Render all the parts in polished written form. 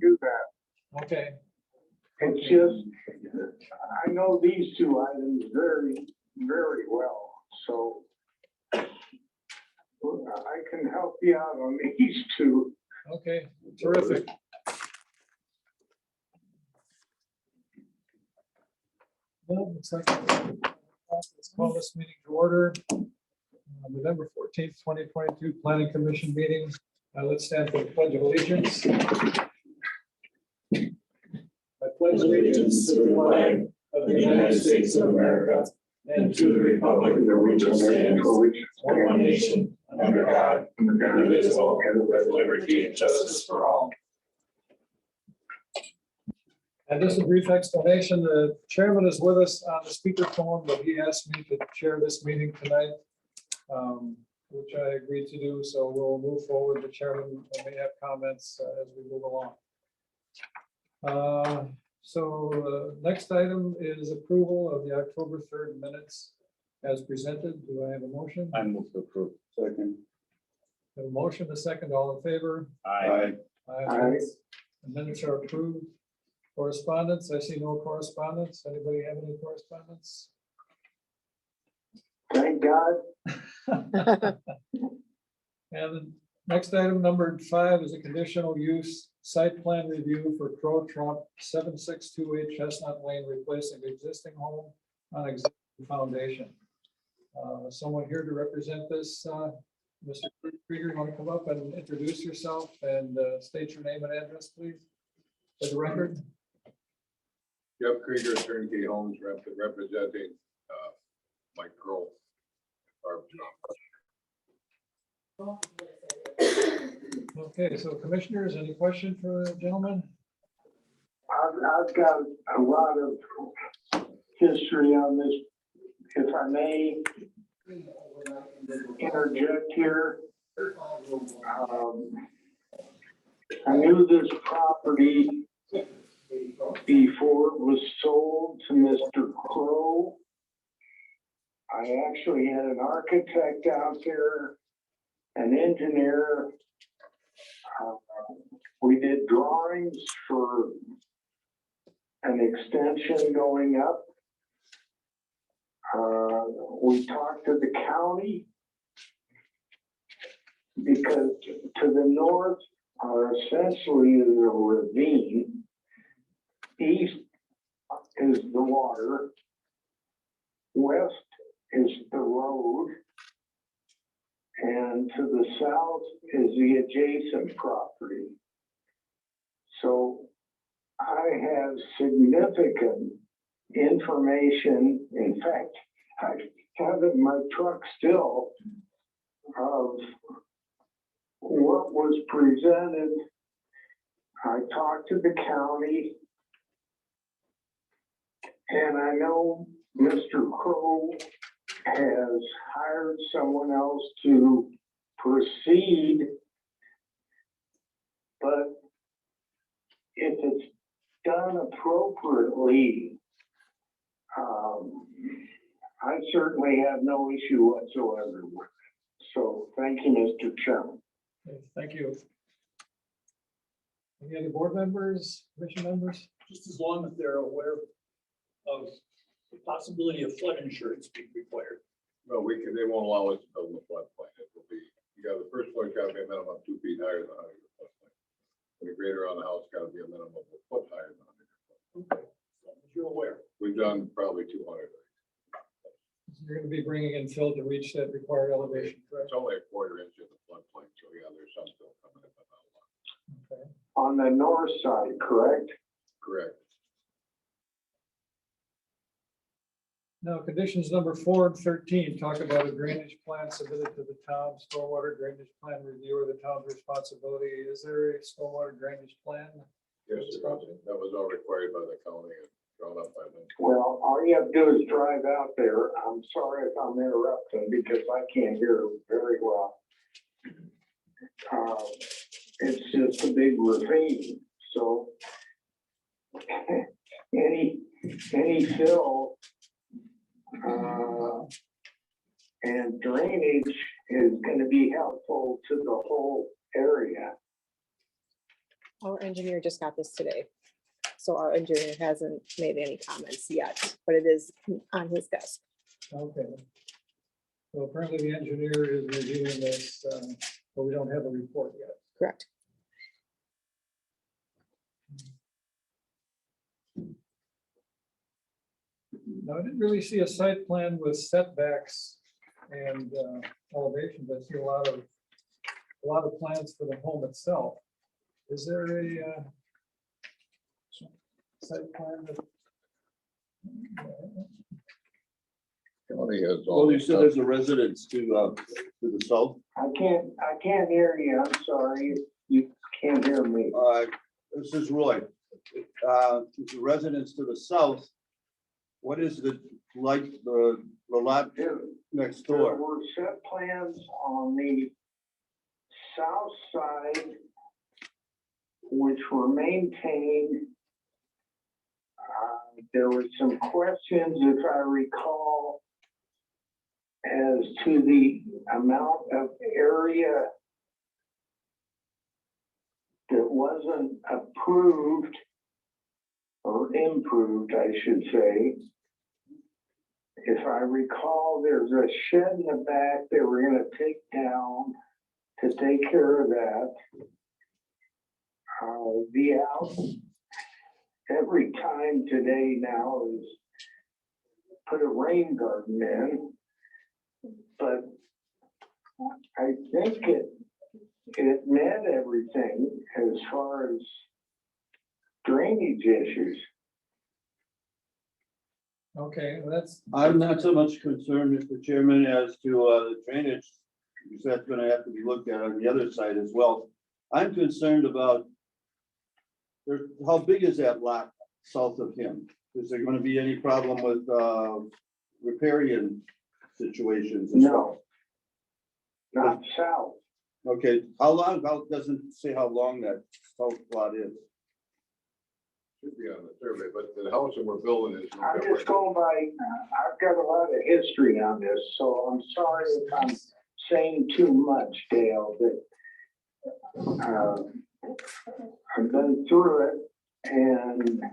do that. Okay, It's just, I know these two items very, very well, so I can help you out on these two. okay, terrific. Well, looks like let's call this meeting to order. November 14th, 2022 Planning Commission meeting. Let's stand for the Pledge of Allegiance. I pledge allegiance to the flag of the United States of America and to the republic for which it stands, one nation, under God, indivisible, with liberty and justice for all. And just a brief explanation, the chairman is with us on the speakerphone, but he asked me to chair this meeting tonight, which I agreed to do, so we'll move forward. The chairman may have comments as we move along. Next item is approval of the October 3rd minutes as presented. Do I have a motion? I move to approve. Second. A motion, a second, all in favor? Aye. Aye. The minutes are approved. Correspondence, I see no correspondence. Anybody have any correspondence? Thank God. And the next item, number 5, is a conditional use site plan review for Crow Trump 7628 Chestnut Lane, replacing the existing home on existing foundation. Someone here to represent this, Mr. Krieger, you want to come up and introduce yourself and state your name and address, please, for the record? Jeff Krieger, Turnkey Homes, representing Mike Kroll. Okay, so commissioners, any question for the gentleman? I've got a lot of history on this. If I may interject here. I knew this property before it was sold to Mr. Crow. I actually had an architect out there, an engineer. We did drawings for an extension going up. We talked to the county because to the north essentially is a ravine. East is the water. West is the road. And to the south is the adjacent property. So I have significant information. In fact, I have in my truck still of what was presented. I talked to the county, and I know Mr. Crow has hired someone else to proceed, but if it's done appropriately, I certainly have no issue whatsoever with it. So thank you, Mr. Chairman. Okay, thank you. Any other board members, commission members? Just as long as they're aware of the possibility of flood insurance being required. No, they won't allow us to build in the floodplain. It will be, the first floor's got to be a minimum of 2 feet higher than 100 floodplain. And the grade around the house got to be a minimum of a foot higher than 100 floodplain. Okay, as long as you're aware. We've done probably 200. You're going to be bringing in fill to reach that required elevation, correct? It's only a quarter inch of the floodplain, so yeah, there's some still coming in. But not a lot. Okay. On the north side, correct? Correct. Now, conditions number 4 and 13 talk about a drainage plan submitted to the town, stormwater drainage plan review or the town's responsibility. Is there a stormwater drainage plan? Yes, that was all required by the county and drawn up by them. Well, all you have to do is drive out there. I'm sorry if I'm interrupting because I can't hear very well. It's just a big ravine, so any fill and drainage is going to be helpful to the whole area. Our engineer just got this today. So our engineer hasn't made any comments yet, but it is on his desk. Okay. So apparently the engineer is reviewing this, but we don't have a report yet. Correct. Now, I didn't really see a site plan with setbacks and elevations. I see a lot of plans for the home itself. Is there a site plan that? County has all Well, you this said stuff. there's a residence to the south. I can't hear you. I'm sorry. You can't hear me. This is Roy. The residence to the south. What is the lot next There door? were set plans on the south side, which were maintained. There were some questions, if I recall, as to the amount of area that wasn't approved or improved, I should say. If I recall, there's a shed in the back they were gonna take down to take care of that. The house, every time today now is put a rain garden in. But I think it met everything as far as drainage issues. Okay, well, that's, I'm not so much concerned, Mr. Chairman, as to the drainage, because that's gonna have to be looked at on the other side as well. I'm concerned about how big is that lot south of him? Is there gonna be any problem with riparian situations? as well? No, not south. Okay, how doesn't say how long that south lot is. Should be on the survey, but the house that we're building is. I'm just going by, I've got a lot of history on this, so I'm sorry if I'm saying too much, Dale, but I've been through it and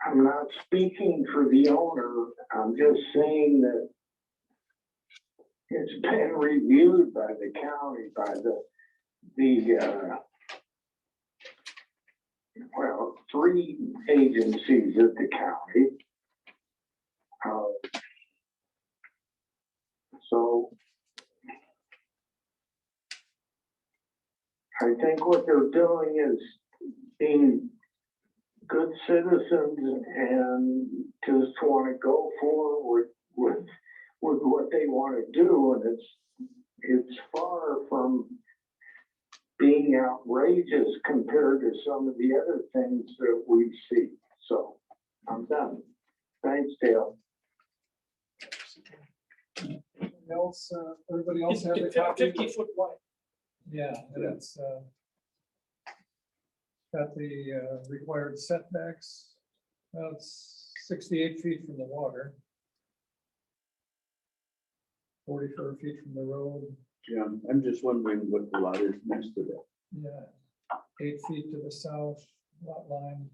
I'm not speaking for the owner. I'm just saying that it's been reviewed by the county, by well, 3 agencies at the county. So I think what they're doing is being good citizens and just want to go forward with what they want to do, and it's far from being outrageous compared to some of the other things that we see. So I'm done. Thanks, Dale. else, everybody else have a copy? 50-foot wide. Yeah, that's got the required setbacks. It's 68 feet from the water. 44 feet from the road. Yeah, I'm just wondering what the lot is next to that. Yeah, 8 feet to the south lot line.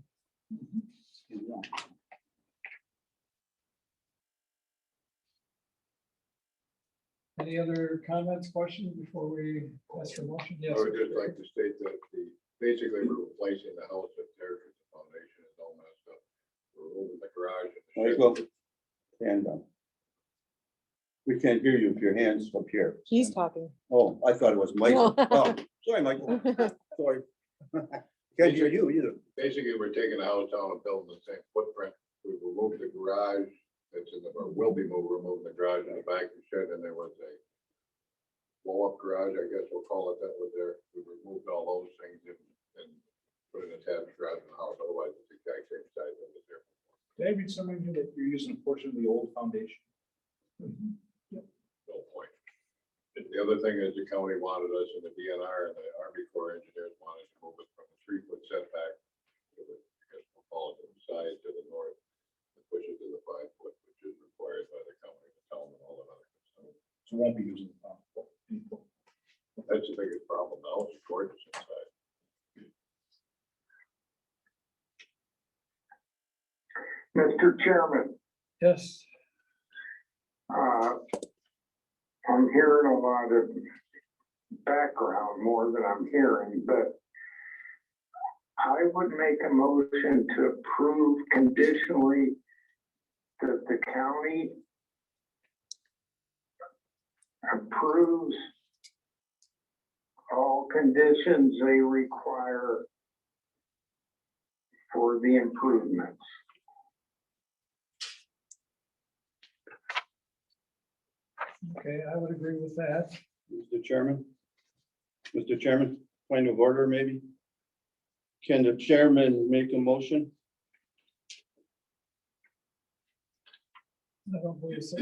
Any other comments, questions before we ask for motion? Yes. I would just like to state that basically we're replacing the house up there because the foundation is all messed up. We're moving the garage. There you go. And we can't hear you if your hand's up here. He's talking. Oh, I thought it was Michael. No. Oh, sorry, Michael. Sorry. Can't hear you either. Basically, we're taking the house down and building the same footprint. We removed the garage that's in the, or will be moved, removing the garage in the back of the shed, and there was a blow-up garage, I guess we'll call it, that was there. We removed all those things and put an attached garage in the house, otherwise it's the exact same size as it was there. Did I read somewhere here that you're using a portion of the old foundation? No point. The other thing is the county wanted us in the DNR and the Army Corps engineers wanted to move it from a 3-foot setback to the, I guess we'll call it the side to the north, and push it to the 5-foot, which is required by the county, the town and all that other stuff. So we won't be using the That's the biggest problem now, is the gorgeous inside. Mr. Chairman, Yes, I'm hearing a lot of background more than I'm hearing, but I would make a motion to approve conditionally that the county approves all conditions they require for the improvements. okay, I would agree with that. Mr. Chairman? Mr. Chairman, point of order maybe? Can the chairman make a motion? I don't believe so.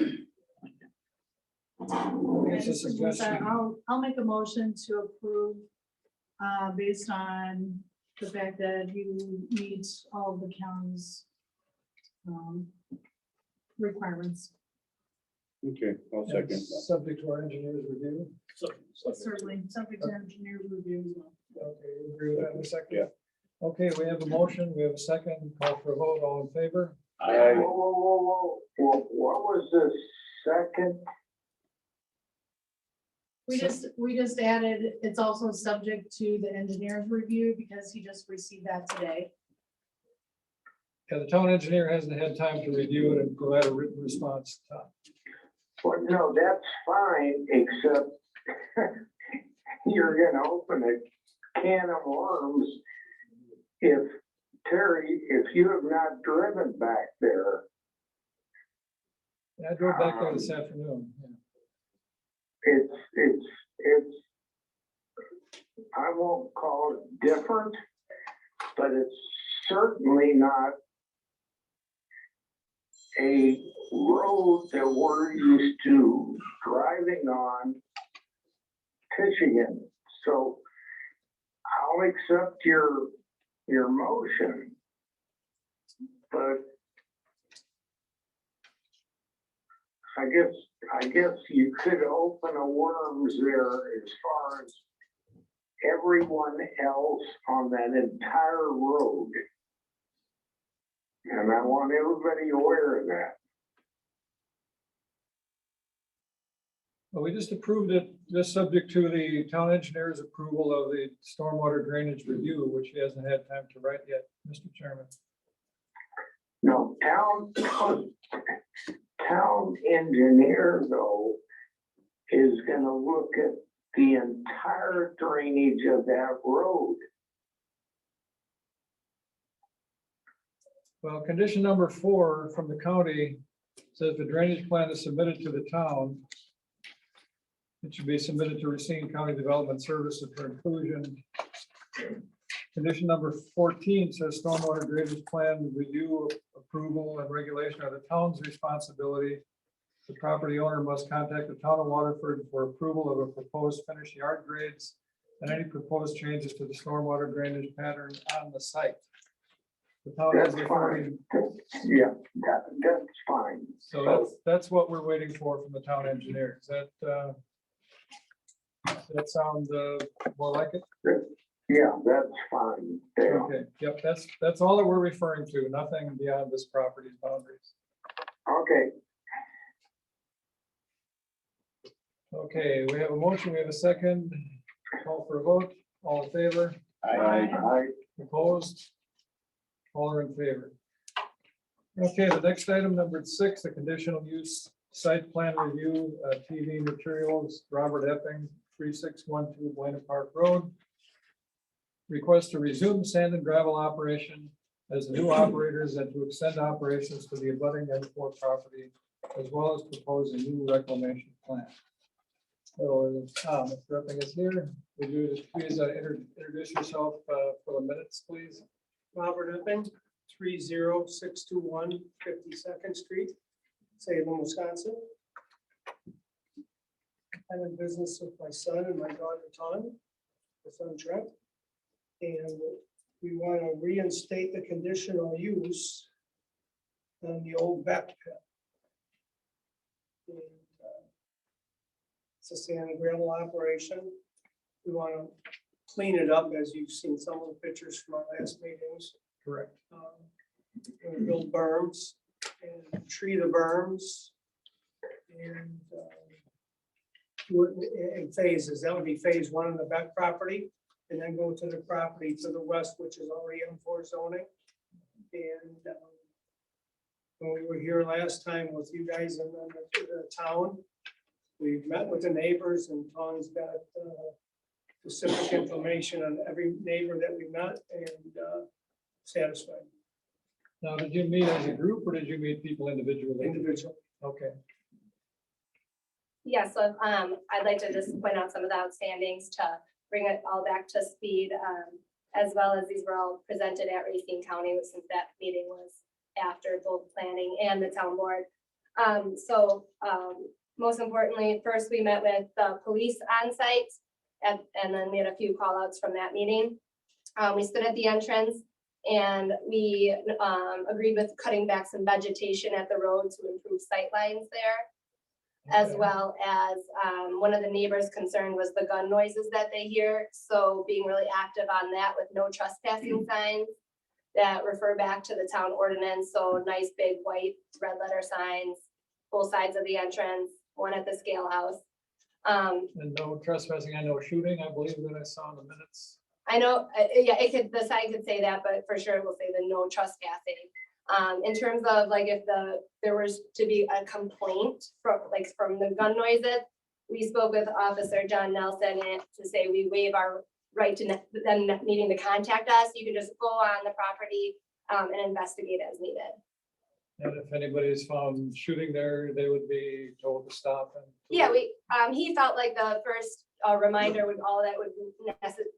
It's a This is Lisa. suggestion. I'll make a motion to approve, based on the fact that you meet all of the county's, requirements. Okay, I'll second that. Subject to our engineer's review. Certainly, subject to engineer review as well. Okay, you agree with that in a second? Yeah. Okay, we have a motion, we have a second, call for a vote, all in favor? Whoa, whoa, whoa, whoa, what was the second? We just added, it's also subject to the engineer's review because he just received that today. Yeah, the town engineer hasn't had time to review it and provide a written response. Well, no, that's fine, except you're gonna open a can of worms if, Terry, if you have not driven back there, I drove back there this afternoon. it's, I won't call it different, but it's certainly not a road that we're used to driving on, fishing in. So I'll accept your motion, but I guess you could open a worms there as far as everyone else on that entire road. And I want everybody aware of that. Well, we just approved it, just subject to the town engineer's approval of the stormwater drainage review, which he hasn't had time to write yet, Mr. Chairman. No, town engineer though is gonna look at the entire drainage of that road. Well, condition number 4 from the county says the drainage plan is submitted to the town. It should be submitted to Racine County Development Services for inclusion. Condition number 14 says stormwater drainage plan review, approval, and regulation are the town's responsibility. The property owner must contact the town of Waterford for approval of a proposed finished yard grades and any proposed changes to the stormwater drainage pattern on the site. The town has That's the authority. fine. Yeah, that's fine. So that's what we're waiting for from the town engineer. Does that sound more like it? Yeah, that's fine. Yeah. Okay, yep, that's all that we're referring to, nothing beyond this property's boundaries. Okay, Okay, we have a motion, we have a second. Call for a vote, all in favor, I, opposed? All are in favor. Okay, the next item, number 6, the conditional use site plan review, TV materials, Robert Epping, 3612 Buena Park Road. Request to resume sand and gravel operation as the new operators and to extend operations to the abutting N4 property, as well as propose a new reclamation plan. So, Mr. Epping is here. Would you just please introduce yourself for the minutes, please? Robert Epping, 30621 52nd Street, Salem, Wisconsin. I'm in business with my son and my daughter Ton, my son Trent. And we want to reinstate the conditional use on the old vet pit. And, it's a sand and gravel operation. We want to clean it up, as you've seen some of the pictures from our last meetings. Correct. We're gonna build berms and tree the berms. And do it in phases. That would be phase one on the back property. And then go to the property to the west, which is already M4 zoning. And when we were here last time with you guys in the town, we've met with the neighbors and Tom's got specific information on every neighbor that we met and satisfied Now, did you meet as a group or did you meet people individually? individual. Okay, Yeah, so I'd like to just point out some of the outstandings to bring it all back to speed, as well as these were all presented at Racine County, since that meeting was after both planning and the town board. Most importantly, first we met with the police on site, and then we had a few call outs from that meeting. We stood at the entrance and we agreed with cutting back some vegetation at the road to improve sight lines there. As Okay. well as one of the neighbors' concern was the gun noises that they hear. So being really active on that with no trespassing signs that refer back to the town ordinance. So nice big white red letter signs, both sides of the entrance, one at the scale house. and no trespassing, and no shooting, I believe that I saw in the minutes. I know, yeah, it could, the sign could say that, but for sure it will say the no trespassing. In terms of like if there was to be a complaint from the gun noises, we spoke with Officer John Nelson to say we waive our right to them needing to contact us. You can just go on the property and investigate as needed. And if anybody is found shooting there, they would be told to stop and. Yeah, he felt like the first reminder would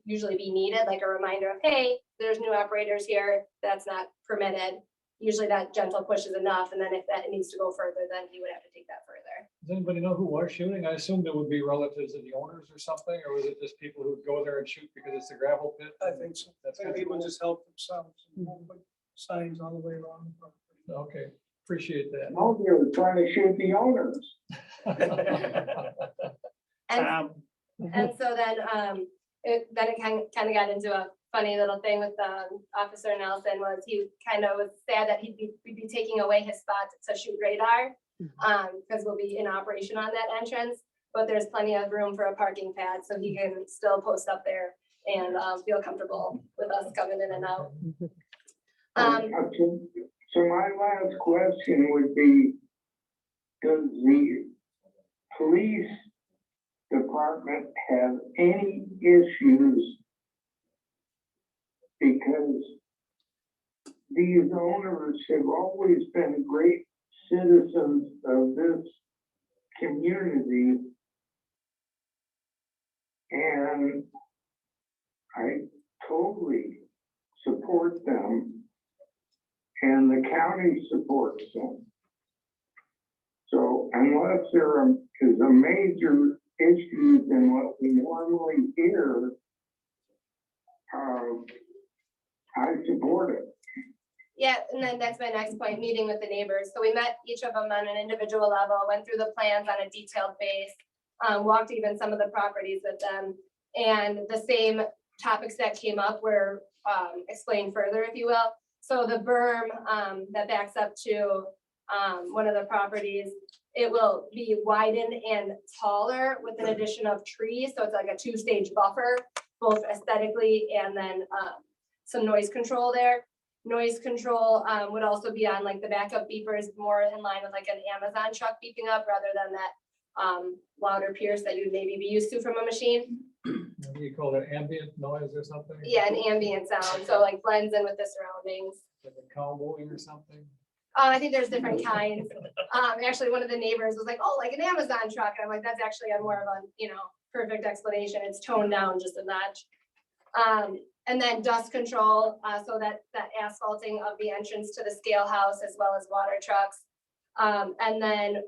usually be needed, like a reminder of, hey, there's new operators here, that's not permitted. Usually that gentle push is enough, and then if that needs to go further, then he would have to take that further. Does anybody know who was shooting? I assumed it would be relatives of the owners or something, or was it just people who would go there and shoot because it's a gravel pit? I think so. That's And people just help themselves and won't put signs all the way around. the property. Okay, appreciate that. No, they were trying to shoot the owners. And And so then, it kind of got into a funny little thing with Officer Nelson was he kind of was sad that we'd be taking away his spot to shoot radar. Because we'll be in operation on that entrance, but there's plenty of room for a parking pad, so he can still post up there and feel comfortable with us coming in and out. So my last question would be, does the police department have any issues? Because these owners have always been great citizens of this community. And I totally support them. And the county supports them. So unless there is a major issue than what we normally hear, I support it. Yeah, and then that's my next point, meeting with the neighbors. So we met each of them on an individual level, went through the plans on a detailed base, walked even some of the properties with them. And the same topics that came up were explained further, if you will. So the berm that backs up to one of the properties, it will be widened and taller with an addition of trees. So it's like a 2-stage buffer, both aesthetically and then some noise control there. Noise control would also be on like the backup beepers, more in line with like an Amazon truck beeping up rather than that louder pierce that you'd maybe be used to from a machine. What do you call it, ambient noise or something? Yeah, an ambient sound, so like blends in with the surroundings. Like a cow mooing or something? I think there's different kinds. Actually, one of the neighbors was like, oh, like an Amazon truck. And I'm like, that's actually a more of a, perfect explanation. It's toned down just a notch. And then dust control, so that asphalting of the entrance to the scale house as well as water trucks. And then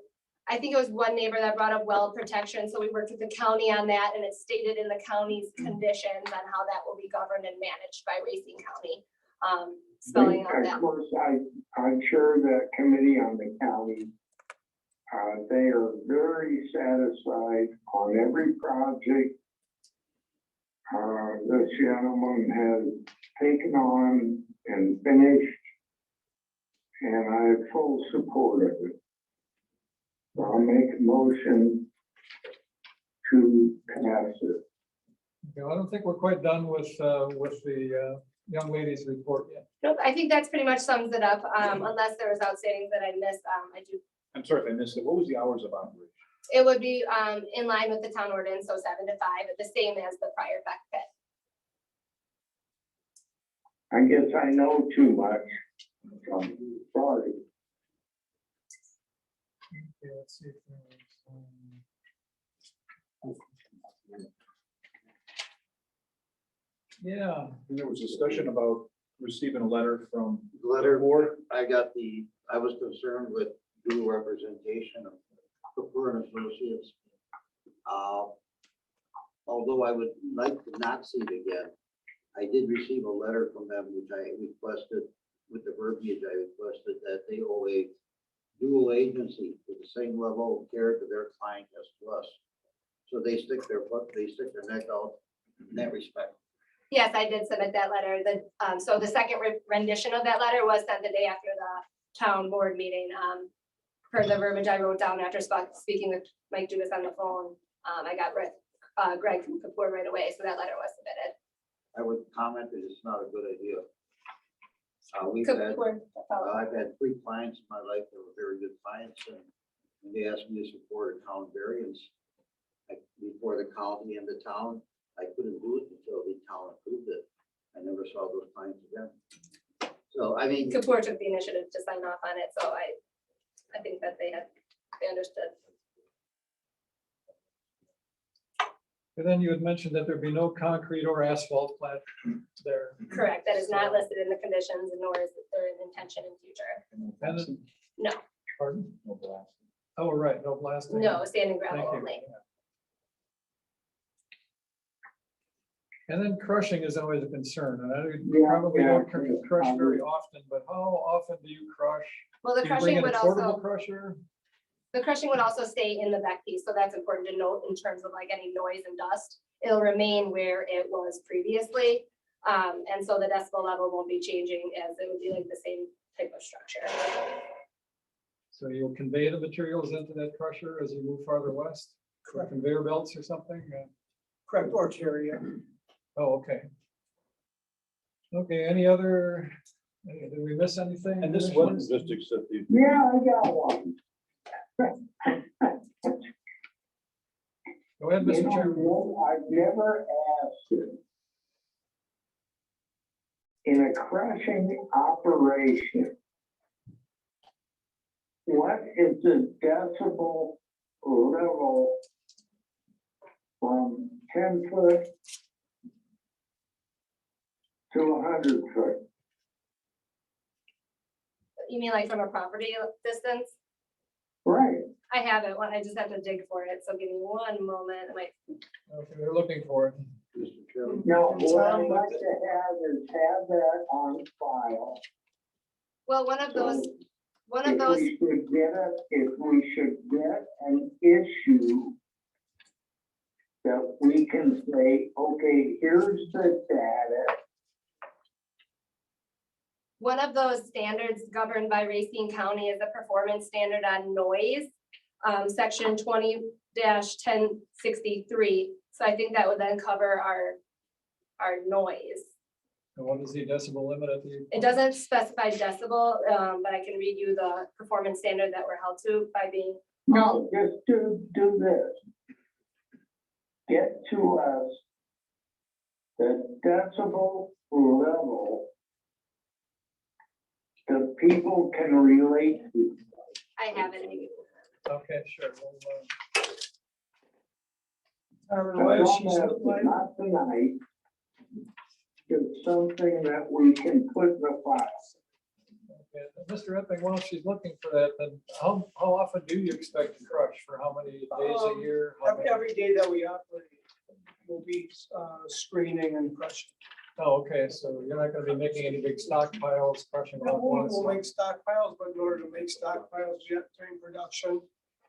I think it was one neighbor that brought up well protection. So we worked with the county on that, and it's stated in the county's conditions on how that will be governed and managed by Racine County. Spelling out Of that. course, I'm sure that committee on the county, they are very satisfied on every project this gentleman has taken on and finished. and I have full support of it. I'll make a motion to pass it. Okay, well, I don't think we're quite done with the young lady's report yet. Nope, I think that's pretty much sums it up, unless there was outstanding that I missed, I do. I'm sorry if I missed it. What was the hours of operation? It would be, in line with the town ordinance, so 7 to 5, the same as the prior back pit. I guess I know too much. I'm sorry. Okay, let's see if there's, yeah, And there was discussion about receiving a letter from the Letter, board. I was concerned with due representation of Kapur and Associates. Although I would like to not see it again, I did receive a letter from them, which I requested, with the verbiage I requested, that they owe a dual agency with the same level of care to their client as to us. So they stick their neck out in that respect. Yes, I did submit that letter. So the second rendition of that letter was sent the day after the town board meeting. Per the verbiage I wrote down after speaking with Mike Dugas on the phone, I got Greg from Kapur right away, so that letter was submitted. I would comment that it's not a good idea. Kapur, I've had 3 clients in my life that were very good clients, and when they asked me to support a town variance before the county and the town, I couldn't do it until the town approved it. I never saw those clients again. So, I mean, Kapur took the initiative to sign off on it, so I think that they understood. and then you had mentioned that there'd be no concrete or asphalt plant there. Correct, that is not listed in the conditions, nor is there an intention in future. And then- No, Pardon? No blast. Oh, right, no blasting. no, sand and gravel Thank you. only. And then crushing is always a concern, and I Yeah, probably yeah, don't yeah. crush very often, but how often do you crush? Well, the Do you bring crushing in a would portable also, crusher? the crushing would also stay in the back piece, so that's important to note in terms of like any noise and dust. It'll remain where it was previously, and so the decibel level won't be changing, as it would be like the same type of structure. So you'll convey the materials into that crusher as you move farther west? Or conveyor belts or something? Correct, or area. Oh, okay. Okay, any other, did we miss anything? And this One, was, just accept the. Yeah, I got one. Go ahead, You Mr. know, Chairman. Will, I've never asked it. In a crushing operation, what is the decibel level from 10 foot to 100 foot? You mean like from a property distance? Right. I have it, I just have to dig for it, so give me one moment. Okay, we're looking for it. Mr. Chairman, Now, And what I'd Tom, like to have is have that on file. Well, one of those, If we should get an issue that we can say, okay, here's the data. one of those standards governed by Racine County is a performance standard on noise, section 20-1063. So I think that would then cover our noise. And what is the decibel limit at the? It doesn't specify decibel, but I can read you the performance standard that we're held to by being, No, just do this. Get to us the decibel level that people can relate to. I have it. Okay, sure. Not tonight. It's something that we can put in the file. Okay, Mr. Epping, while she's looking for that, then how often do you expect to crush? For how many days a year? How many- Every day that we operate will be screening and crushing. Oh, okay, so you're not gonna be making any big stockpiles, crushing all at once? We'll make stockpiles, but in order to make stockpiles yet during production.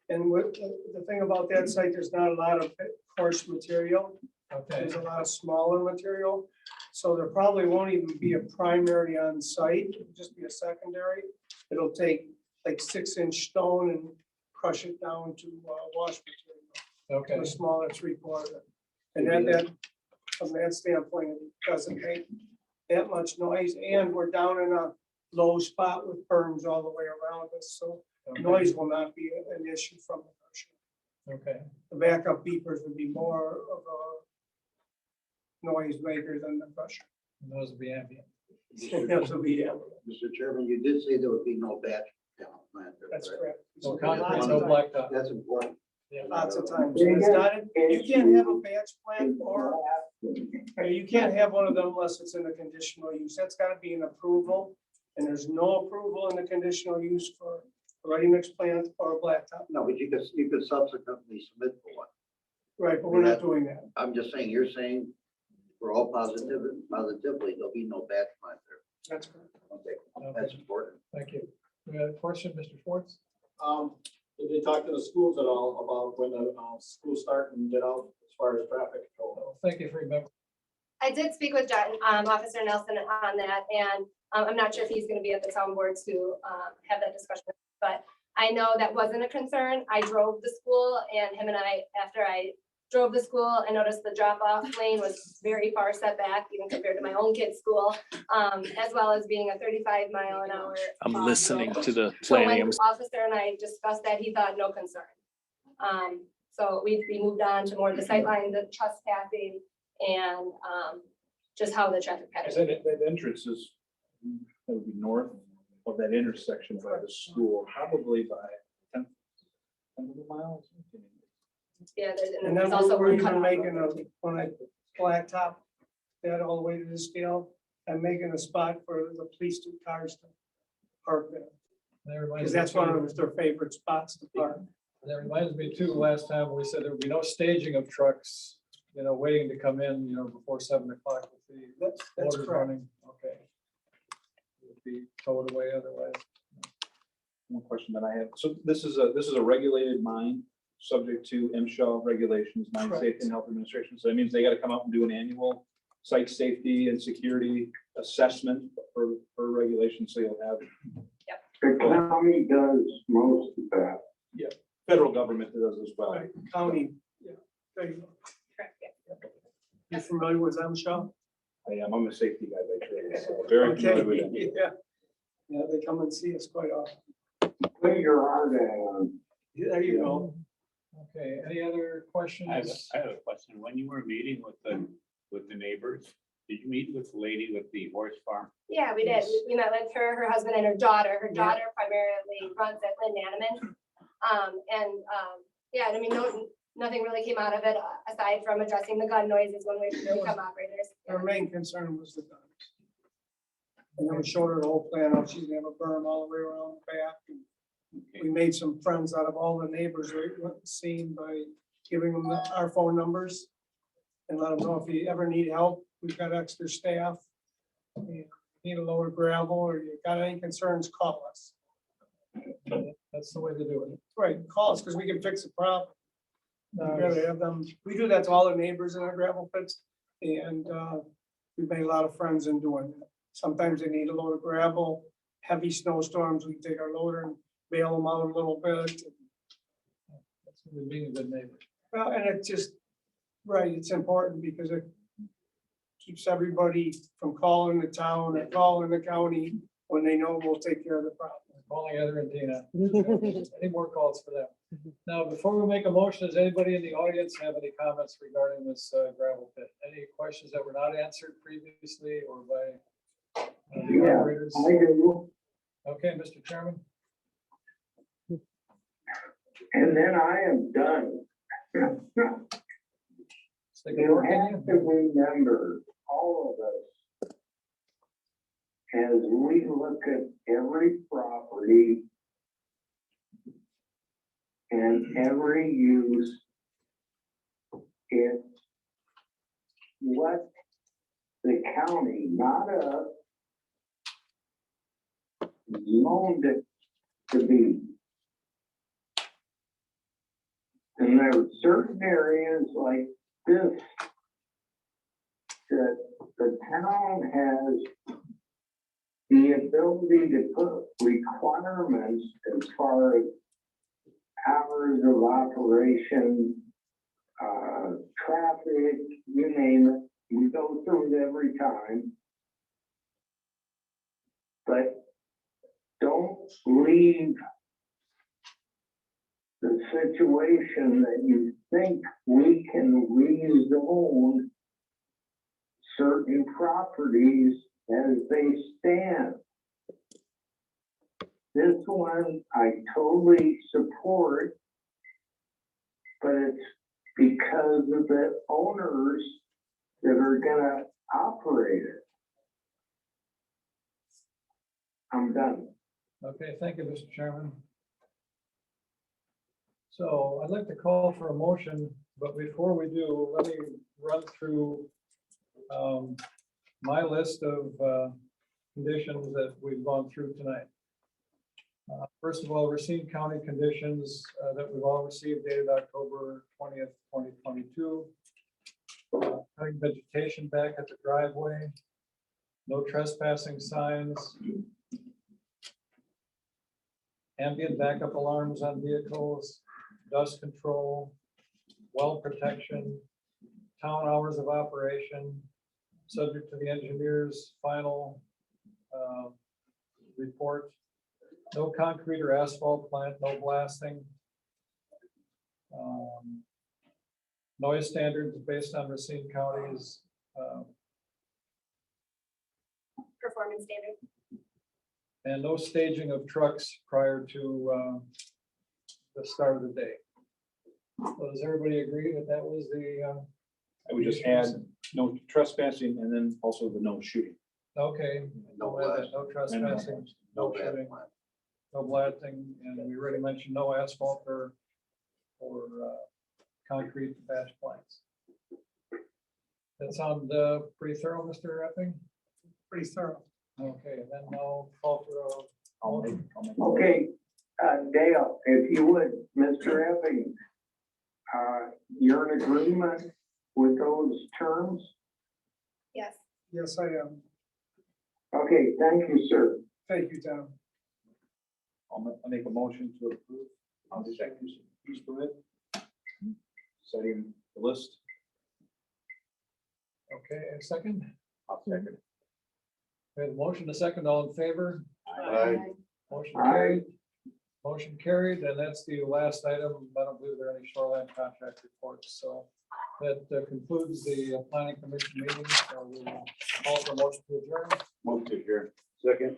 And with the thing about that site, there's not a lot of coarse material. Okay, There's a lot of smaller material. So there probably won't even be a primary on site, it'll just be a secondary. it'll take like 6-inch stone and crush it down to wash material, Okay, to a smaller 3/4. And that, from that standpoint, it doesn't make that much noise, and we're down in a low spot with berms all the way around us, so okay, noise will not be an issue from the crusher. okay. The backup beepers would be more of a noise maker than the crusher. And those will be ambient. Those will be, Mr. Chairman, you did say there would be no batch panel plant there. that's correct. So Lots concrete, of no times- blacktop. That's important. Lots of times. And it's not, you can't have a batch plant or you can't have one of them unless it's in a conditional use. That's gotta be an approval. And there's no approval in the conditional use for a ready-mix plant or a blacktop. No, but you could subsequently submit for one. Right, but we're not doing that. I'm just saying, you're saying for all positively, there'll be no batch plant there. That's correct. Okay, that's important. Thank you. We have a question, Mr. Schwartz? Did they talk to the schools at all about when the schools start and get out as far as traffic control? Thank you for remembering. I did speak with John, Officer Nelson on that, and I'm not sure if he's gonna be at the town board to have that discussion, but I know that wasn't a concern. I drove the school, and him and I, after I drove the school, I noticed the drop-off lane was very far set back, even compared to my own kid's school, as well as being a 35-mile-an-hour. I'm listening to the So when planning. the officer and I discussed that, he thought no concern. So we moved on to more of the sightline, the trespassing, and just how the traffic Is pattern. that entrance is, that would be north of that intersection by the school, probably by 10 miles. Yeah, And there's then also we're one cut even off. making when I blacktop that all the way to the scale, I'm making a spot for the police cars to park there. That reminds Because me that's one too- of their favorite spots to park. That reminds me too, last time we said there would be no staging of trucks, waiting to come in, before 7 o'clock with the That's motors correct. running. Okay. It would be towed away otherwise. One question that I have, so this is a regulated mine, subject to MSHA regulations, Mine Correct. Safety and Health Administration, so that means they gotta come out and do an annual site safety and security assessment for regulations, so you'll have The county does most of that. federal government that does as well. Right, county, yeah, there you go. Correct, yeah. You familiar with them, Sean? I'm a safety guy by trade, so very familiar with Okay, it. yeah. Yeah, they come and see us quite often. Put your heart on. There you go. Okay, any other questions? I have a question. When you were meeting with the neighbors, did you meet with the lady with the horse farm? Yeah, we did. We met with her husband and her daughter. Her daughter primarily runs at Lynn Animan. Yeah, I mean, nothing really came out of it aside from addressing the gun noises when we become operators. Our main concern was the guns. And then we showed her the whole plan, how she's gonna have a berm all the way around the back. And we made some friends out of all the neighbors we seen by giving them our phone numbers. And let them know if you ever need help, we've got extra staff. You need a load of gravel or you got any concerns, call us. That's the way to do it. Right, call us because we can fix the problem. We gotta have them, we do that to all the neighbors in our gravel pits, and we've made a lot of friends in doing that. Sometimes they need a load of gravel, heavy snowstorms, we take our loader and bail them out a little bit. That's being a good neighbor. Well, and it's just, right, it's important because it keeps everybody from calling the town or calling the county when they know we'll take care of the problem. Calling Heather and Tina. Any more calls for them? Now, before we make a motion, does anybody in the audience have any comments regarding this gravel pit? Any questions that were not answered previously or by the Yeah, operators? I do. Okay, Mr. Chairman. And then I am done. Stick it You with have to remember, all of us, as we look at every property and every use, it's what the county, not us, zoned it to be. And there are certain areas like this that the town has the ability ability to put requirements as far as hours of operation, traffic, you name it, we go through it every time. But don't leave the situation that you think we can rezone certain properties as they stand. This one I totally support, but it's because of the owners that are gonna operate it. I'm done. Okay, thank you, Mr. Chairman. So I'd like to call for a motion, but before we do, let me run through my list of conditions that we've gone through tonight. First of all, Racine County conditions that we've all received dated October 20th, 2022. Cutting vegetation back at the driveway. No trespassing signs. Ambient backup alarms on vehicles, dust control, well protection, town hours of operation, subject to the engineer's final report. No concrete or asphalt plant, no blasting. Noise standards based on Racine County's Performance standard. and no staging of trucks prior to the start of the day. So does everybody agree that that was the, I would just add no trespassing and then also the no shooting. okay, No no blast. trespassing, No no bad shooting, plan. no blasting, and we already mentioned no asphalt or concrete batch plants. That sound pretty thorough, Mr. Epping? Pretty thorough. Okay, then I'll call for I'll make- Okay, Dale, if you would, Mr. Epping, you're in agreement with those terms? Yes. Yes, I am. Okay, thank you, sir. Thank you, Tom. I'll make a motion to approve. I'll check use permit. Setting the list. okay, a second. I'll second it. We have a motion, a second, all in favor? Aye. Motion Aye. carried. Motion carried, and that's the last item. I don't believe there are any shoreline contract reports, so that concludes the planning commission meeting. So we'll call for a motion to adjourn. Move to adjourn. Second.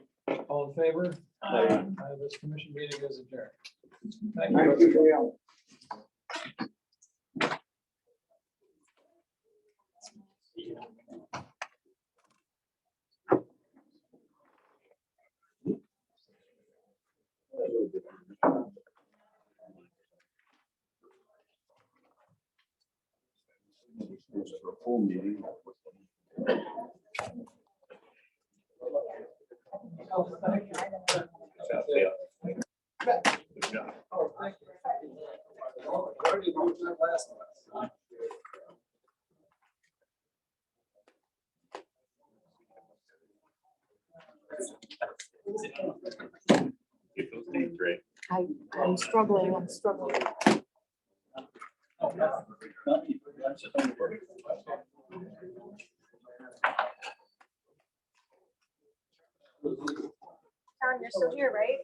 All in favor? Aye. This commission meeting is adjourned. Thank Thank you. you, Dale. For a full meeting. Oh, thank you. Where did you do that last one? Get those names right. I'm struggling. Tom, you're still here, right?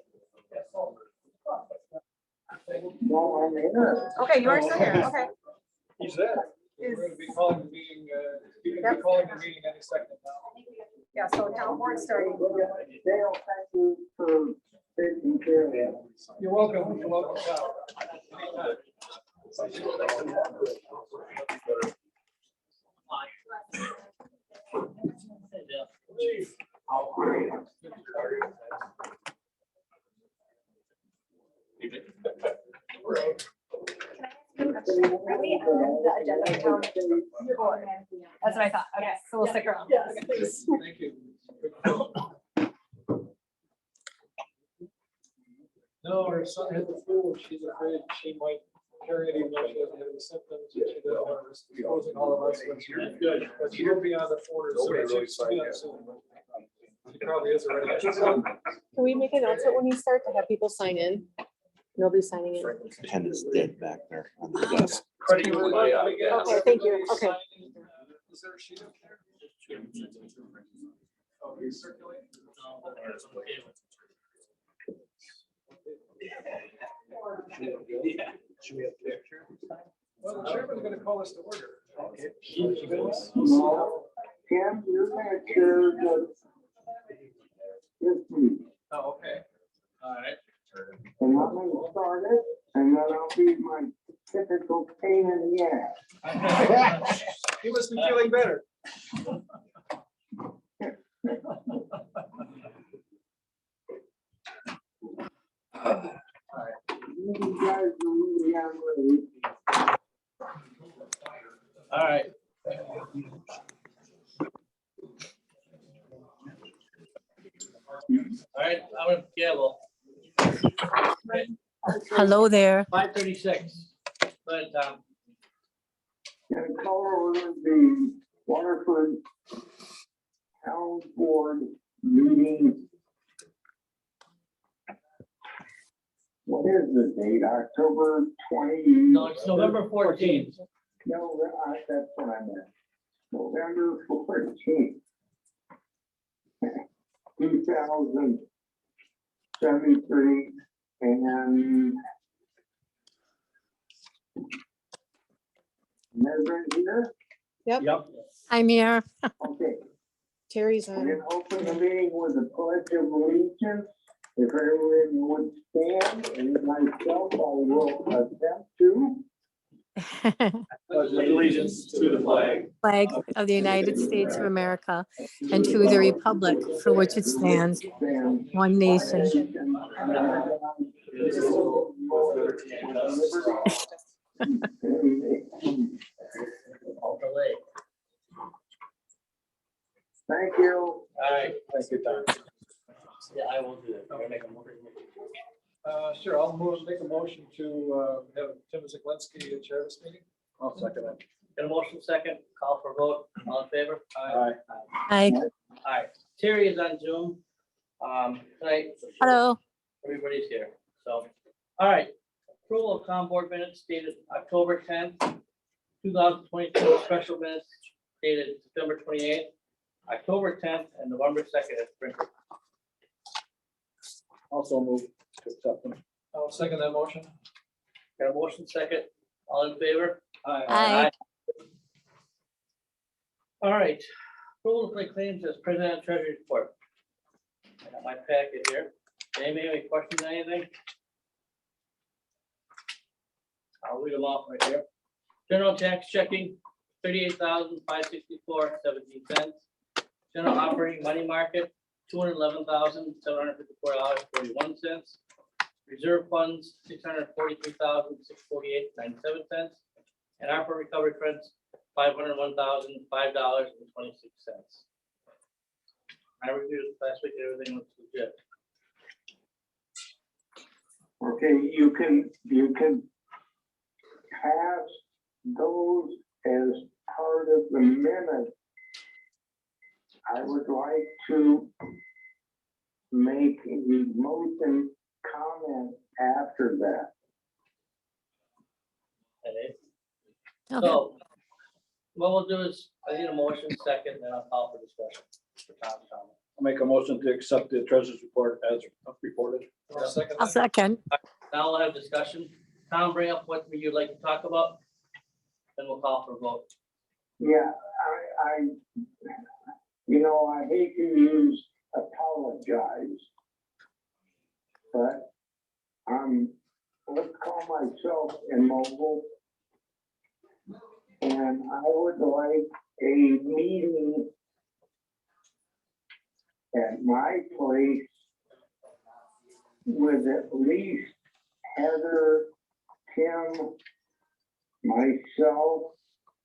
No, I'm here. Okay, you are still here, okay. He's there. We're going to be calling the meeting, you're going to be calling the meeting any second now. Yeah, so town board starting. Dale, thank you for taking care of that. You're welcome. You're welcome. Cal. Anytime. Are we on the agenda for town board? That's what I thought. Okay, so we'll stick around. Yes, please. Thank you. No, her son had the flu, and she's afraid she might carry it even though she doesn't have any symptoms. and She doesn't want to risk exposing all of us. But she'll be on the phone. Nobody really signed that. He probably is already. Can we make an announcement when you start to have people sign in? Nobody's signing in. Pen is dead back there on the desk. Okay, thank you. Okay. Is there a sheet up there? Oh, you're circulating? Should we have picture? Well, the chairman's gonna call us to order. Okay. No, Tim, you're gonna chair this meeting. Oh, okay. All right. And I'm gonna start it, and then I'll be my typical pain in the ass. You must be feeling better. You guys are really unready. All right. All right, I'm gonna gavel. Hello there. 5:36. Go ahead, Tom. Gonna call over the Waterford Town Board meeting. What is the date? October 20? No, it's November 14th. No, that's what I meant. November 14th. 2073, and Margaret here? Yep. I'm here. Okay, Terry's we're on. gonna open the meeting with a pledge of allegiance. If everyone would stand, and myself, I will attempt to. Allegiance to the flag. Flag of the United States of America and to the republic for which it stands, Stand. one nation. Thank you. All right. Thank you, Tom. Yeah, I will do that. I'm gonna make a motion. Sure, I'll make a motion to have Tim Zaglinski chair this meeting. I'll second that. Get a motion second, call for vote, all in favor? Aye. Hi. All right, Terry is on Zoom. Tonight. Hello. Everybody's here, so, all right. Approval of town board minutes dated October 10th, 2022, special minutes dated September 28th, October 10th, and November 2nd at Sprinklr. Also move to accept them. I'll second that motion. Got a motion second, all in favor? Aye. All right, approval of the claims as presented treasury report. I got my packet here. Anybody have any questions, on anything? I'll read them off right here. General tax checking, 38,564.17. General operating money market, $211,754.41. Reserve funds, $643,648.97. And ARPA recovery funds, $501,005.26. I reviewed it last week, everything looks legit. Okay, you can pass those as part of the minute. I would like to make a motion comment after that. Okay. Okay. So what we'll do is, I need a motion second, then I'll call for discussion. For Tom's comment. I'll make a motion to accept the treasurer's report as reported. I'll second I'll that. second. Now we'll have discussion. Tom, bring up what you'd like to talk about. Then we'll call for a vote. Yeah, I hate to use apologize, but let's call myself immobile. And I would like a meeting at my place with at least Heather, Tim, myself,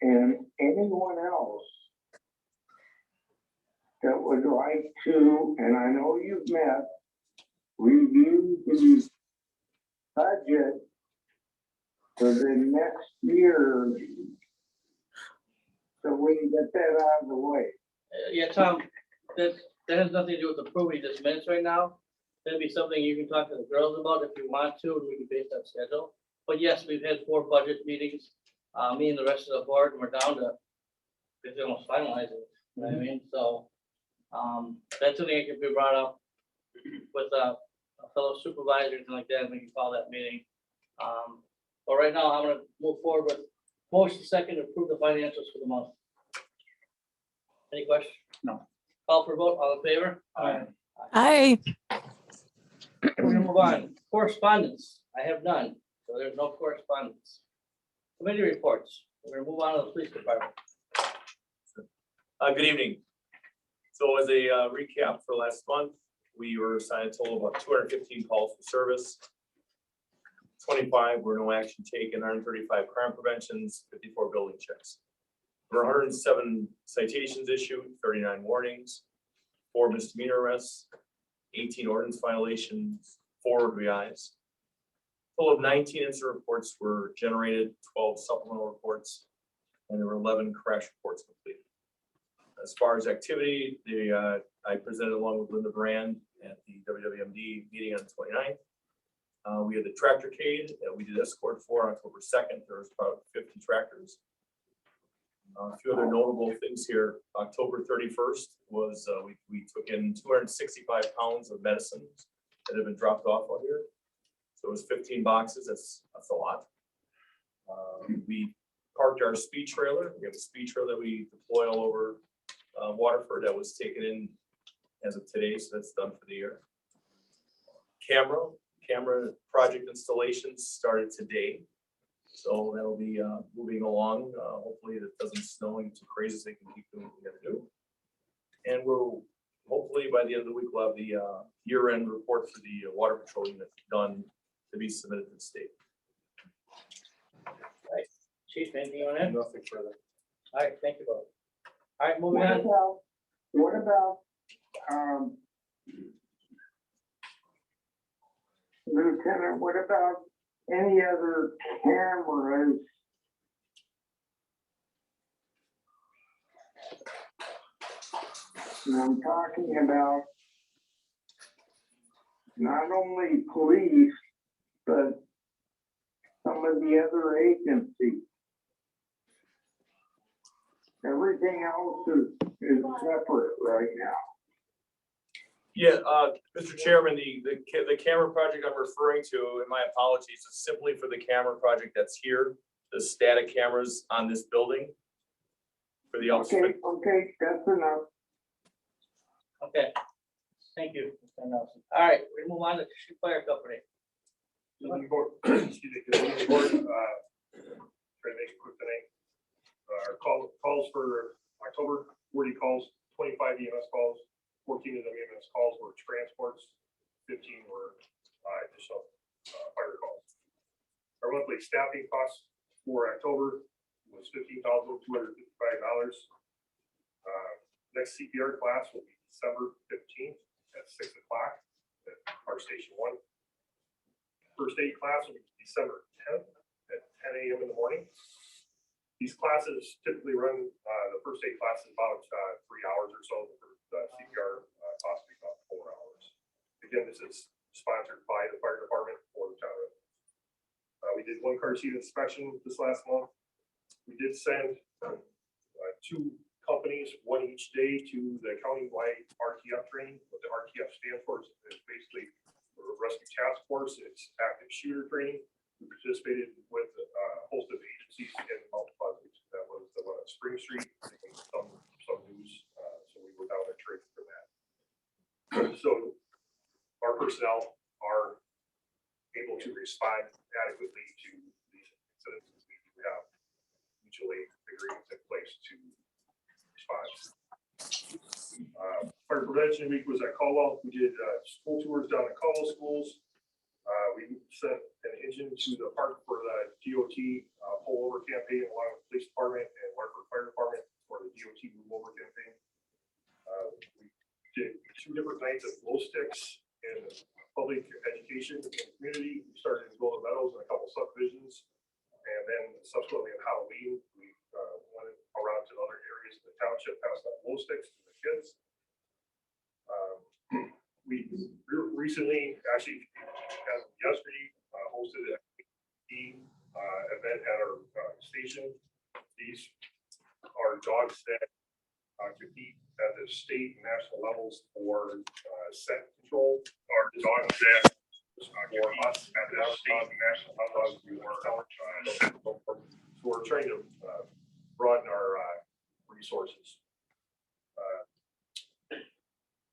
and anyone else that would like to, and I know you've met, review the budget for the next year, so we can get that out of the way. Yeah, Tom, that's that has nothing to do with approving this minutes right now. That'd be something you can talk to the girls about if you want to, and we can base that schedule. But yes, we've had 4 budget meetings, me and the rest of the board, and we're down to, it's almost finalizing, you know what I mean? So, that's something that can be brought up with, a fellow supervisors and like that, and we can call that meeting. But right now, I'm gonna move forward with motion second to approve the financials for the month. Any questions? No. Call for vote, all in favor? Aye. We're gonna move on. Correspondence, I have none, so there's no correspondence. Committee reports, we're gonna move on to the police department. Good evening. So as a recap for last month, we were assigned a total of about 215 calls for service. 25 were no action taken, 135 crime preventions, 54 building checks. There were 107 citations issued, 39 warnings, 4 misdemeanor arrests, 18 ordinance violations, 4 RBIs. Total of 19 incident reports were generated, 12 supplemental reports, and there were 11 crash reports completed. As far as activity, I presented along with Linda Brand at the WWMD meeting on the 29th. We had the tractorcade that we did escort for on October 2nd. There was about 50 tractors. A few other notable things here. October 31st was we took in 265 pounds of medicines that have been dropped off out here. So it was 15 boxes. That's a lot. We parked our speed trailer. We have a speed trailer that we deploy all over Waterford that was taken in as of today, so that's done for the year. Camera project installations started today, so that'll be moving along. Hopefully it doesn't snow and too crazy, so they can keep doing what we gotta do. And we'll hopefully by the end of the week we'll have the year-end report for the water patrol unit done to be submitted to the state. Right, Chief, anything on that? Nothing further. All right, thank you both. All right, moving on. What about, Lieutenant, what about any other cameras? And I'm talking about not only police, but some of the other agencies. Everything else is separate right now. Yeah, Mr. Chairman, the camera project I'm referring to, and my apologies, is simply for the camera project that's here, the static cameras on this building. For the Okay, that's enough. Okay, thank you, Mr. Nelson. All right, we move on to Chief Fire Company. Excuse me, good evening, board. Try to make it quick tonight. Our calls for October, 40 calls, 25 EMS calls, 14 of them EMS calls were transports, 15 were additional fire calls. Our monthly staffing costs for October was $15,255. Next CPR class will be December 15th at 6 o'clock at our Station 1. First aid class will be December 10th at 10 a.m. in the morning. These classes typically run, the first aid class is about 3 hours or so. The CPR costs about 4 hours. Again, this is sponsored by the fire department for the town. We did 1 car seat inspection this last month. We did send 2 companies, 1 each day, to the countywide RTF training. What the RTF stands for is basically Rescue Task Force. It's active shooter training. We participated with a host of agencies in Mount Pleasant. That was the one on Spring Street, and some news. So we were down at training for that. So our personnel are able to respond adequately to these incidents. We do have mutually agreements in place to respond. Fire Prevention Week was at Caldwell. We did school tours down at Caldwell schools. We sent an engine to the park for the DOT pullover campaign along with the police department and Waterford Fire Department for the DOT move over campaign. We did 2 different nights of glow sticks in public education in the community. We started in Golden Meadows and a couple subdivisions. And then subsequently on Halloween, we went around to other areas of the township, passed out glow sticks to the kids. we recently, actually, as of yesterday, hosted a event at our station. These are dogs that compete at the state and national levels for scent control. Are dogs that for us at the state and national levels for so we're trying to broaden our resources.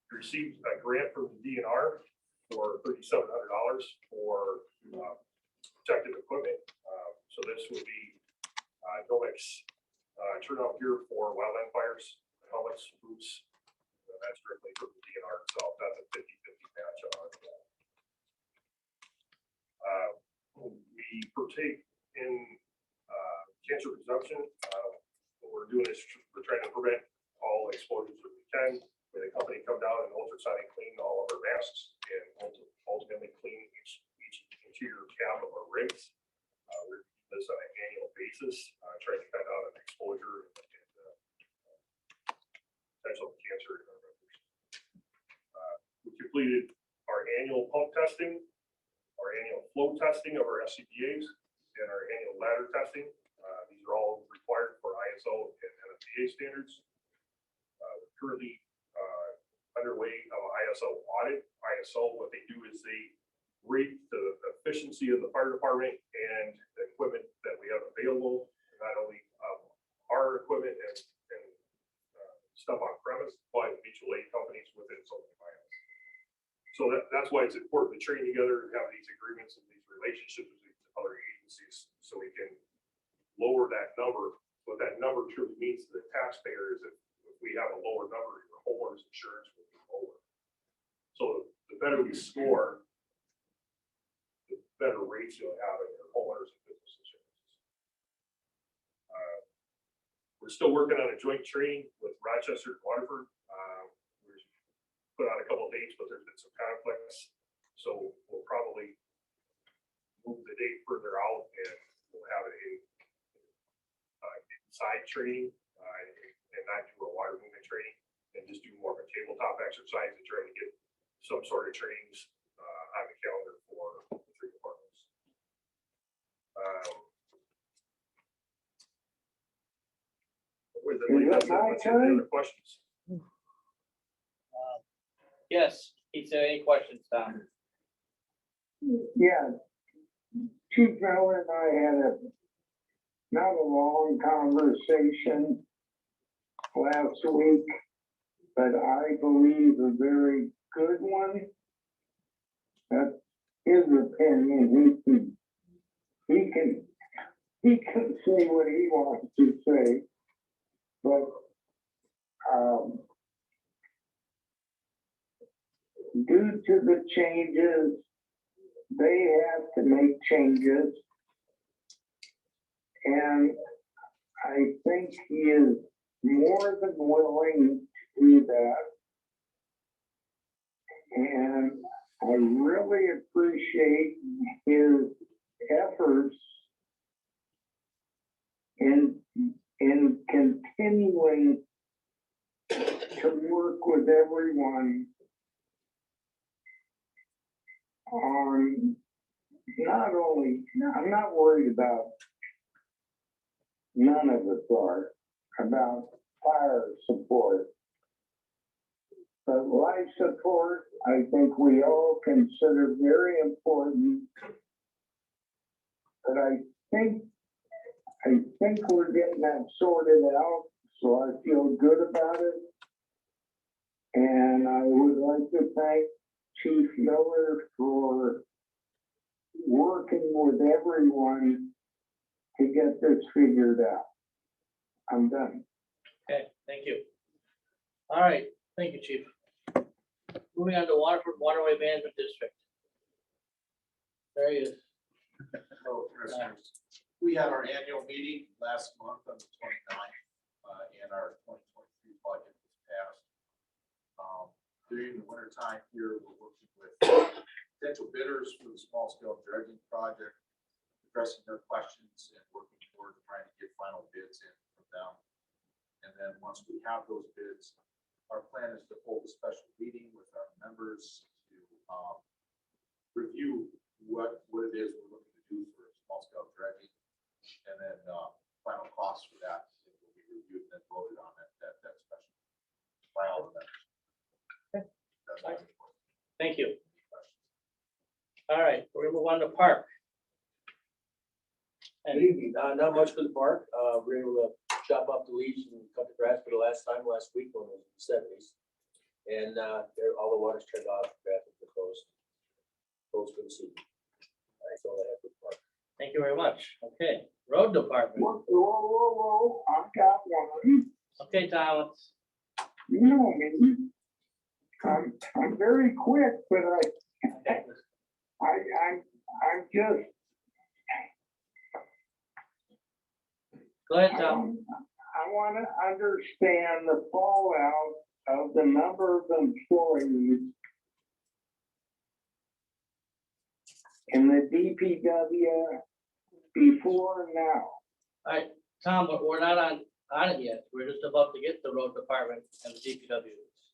Received a grant from the DNR for $3,700 for protective equipment. So this would be Nomex turnout gear for wildland fires, helmets, boots. That's directly from the DNR itself. That's a 50-50 match on that. We partake in cancer prevention. What we're doing is we're trying to prevent all exposures that we can. Where the company come down and ultrasonic clean all of our masks and ultimately clean each interior cab of our rigs. We're doing this on an annual basis, trying to cut down on exposure and potential cancer in our members. We completed our annual pump testing, our annual flow testing of our SCBA's, and our annual ladder testing. These are all required for ISO and NFPA standards. We're currently underway of ISO audit. ISO, what they do is they rate the efficiency of the fire department and the equipment that we have available, not only our equipment and stuff on premise, but mutual aid companies within Southern Miles. So that's why it's important to train together and have these agreements and these relationships with these other agencies so we can lower that number. What that number truly means to the taxpayer is that if we have a lower number, your homeowner's insurance will be lower. So the better we score, the better rates you'll have in your homeowners and business insurances. We're still working on a joint training with Rochester and Waterford. We've put out a couple of dates, but there's been some conflicts. So we'll probably move the date further out and we'll have a inside training and not do a water movement training and just do more of a tabletop exercise and try to get some sort of trainings on the calendar for the three departments. Is that my turn? Other questions? Yes, is there any questions, Tom? Yeah. Chief Miller and I had not a long conversation last week, but I believe a very good one. That's his opinion. He can say what he wants to say, but due to the changes, they have to make changes. And I think he is more than willing to do that. And I really appreciate his efforts in continuing to work with everyone on not only, I'm not worried about, none of us are, about fire support. But life support, I think we all consider very important. But I think we're getting that sorted out, so I feel good about it. And I would like to thank Chief Miller for working with everyone to get this figured out. I'm done. Okay, thank you. All right, thank you, Chief. Moving on to Waterford Waterway Management District. There he is. Hello, Commissioners. We had our annual meeting last month on the 29th, and our 2023 budget was passed. During the winter time here, we're working with potential bidders for the small scale dredging project, addressing their questions and working toward trying to get final bids in from them. And then once we have those bids, our plan is to hold a special meeting with our members to review what it is we're looking to do for small scale dredging. And then final costs for that will be reviewed and then voted on at that special. By all of them. That's all. Thank you. All right, we're gonna move on to park. Good evening. Not much for the park. We're able to chop up the leaves and cut the grass for the last week when it was in the 70s. And all the water's turned off, bathrooms are closed for the season. That's all I have for the park. Thank you very much. Okay, road department. Whoa, I got one. Okay, Thomas. You know me. I'm very quick, but I'm just. Go ahead, Tom. I want to understand the fallout of the number of employees in the DPW before and now. All right, Tom, but we're not on it yet. We're just about to get the road department and the DPW.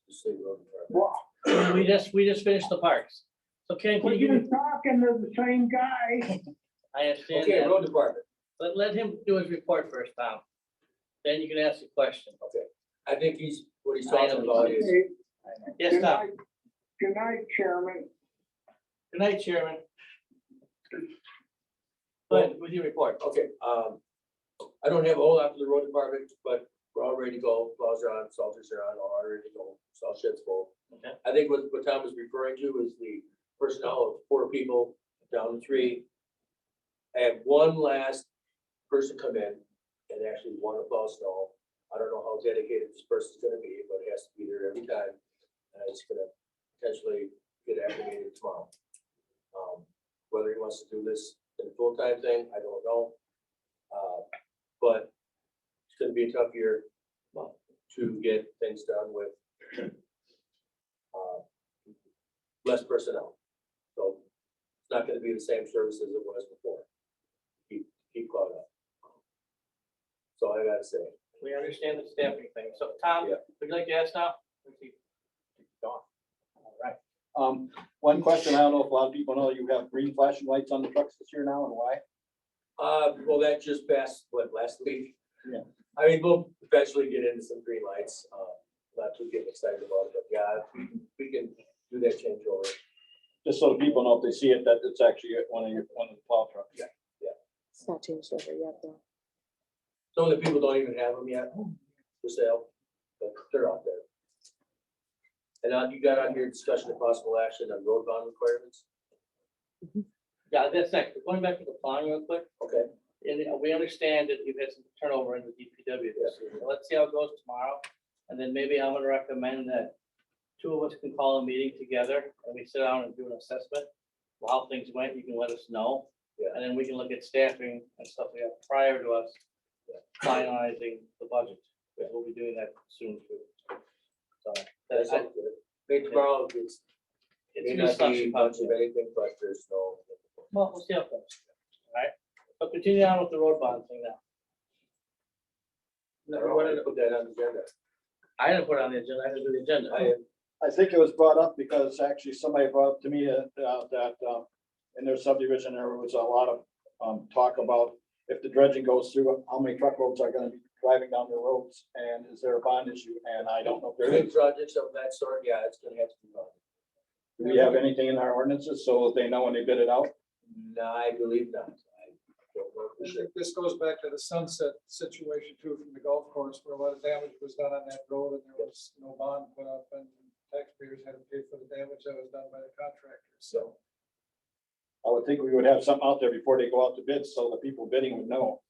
Just say road department. Well, We just finished the parks. So Ken, can we're you give me? just talking to the same guy. I understand Okay, that. road department. Let him do his report first, Tom. Then you can ask the question. Okay. I think what he's I know. talking about is, Okay, Yes, good Tom. night. Good night, Chairman. Good night, Chairman. Go ahead with your report. okay, I don't have a whole lot for the road department, but we're all ready to go. Plows are on, salters are on, all ready to go. Salt shed's full. Okay. I think what Tom was referring to is the personnel of 4 people down to 3. I had one last person come in and actually want to plow snow. I don't know how dedicated this person's gonna be, but it has to be there every time. And it's gonna potentially get acclimated tomorrow. Whether he wants to do this in a full-time thing, I don't know. But it's gonna be a tough year to get things done with less personnel. So it's not gonna be the same service as it was before. Keep caught up. That's all I gotta say. We understand the staffing thing. So Tom, Yeah. would you like to ask now? All right. One question, I don't know if a lot of people know, you have green flashing lights on the trucks this year now, and why? Well, that just passed, last week? Yeah. I mean, we'll eventually get into some green lights, not too getting excited about it, but yeah, we can do that changeover. Just so the people know if they see it, that it's actually one of the plow trucks. Yeah. It's not changed over yet, though. Some of the people don't even have them yet for sale, but they're out there. And you got on your discussion of possible action on road bond requirements? Yeah, that's next. Going back to the plowing real quick. Okay. And we understand that you've had some turnover in the DPW this year. So let's see how it goes tomorrow. And then maybe I'm gonna recommend that 2 of us can call a meeting together and we sit down and do an assessment. of How things went, you can let us know. Yeah. And then we can look at staffing and stuff we have prior to us finalizing the budget. We'll be doing that soon too. So That's that's, it. Maybe tomorrow, it's, it's may new not stuff be she much pops of in. anything, but there's no. Well, we'll see how it goes. All right, so continue on with the road bond thing now. I wanted to put that on the agenda. I didn't put it on the agenda, I didn't do the agenda. I think it was brought up because actually somebody brought up to me that in their subdivision, there was a lot of talk about if the dredging goes through, how many truckloads are gonna be driving down the roads, and is there a bond issue? And I don't know if there Big is. projects of that sort, yeah, it's gonna have to be done. Do we have anything in our ordinances so they know when they bid it out? No, I believe not. I don't know for I sure. think this goes back to the sunset situation too from the golf course where a lot of damage was done on that road and there was no bond put up and taxpayers had to pay for the damage that was done by the contractors. So I would think we would have something out there before they go out to bid, so the people bidding would know.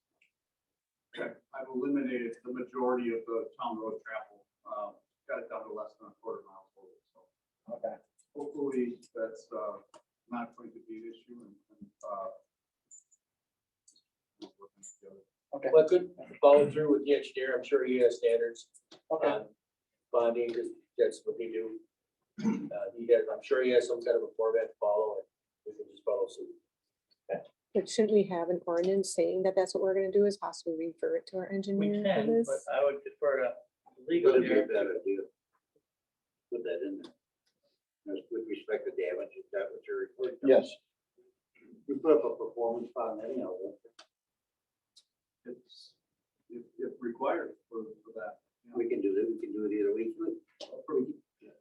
I've eliminated the majority of the town road travel, got it down to less than a quarter mile total, so. Okay. Hopefully, that's, not going to be an issue and. Working together. Okay. Well, good, follow through with the engineer, I'm sure he has standards. Okay. on Bonding, because that's what they do. He has, I'm sure he has some kind of a format to follow, and we can just follow suit. But shouldn't we have an ordinance saying that that's what we're gonna do, is possibly refer it to our We engineer for can, this? but I would defer to legal Would it be here. a better idea? Yes. We put up a performance bond anyhow. It's, if required for that. We can do that, we can do it either way.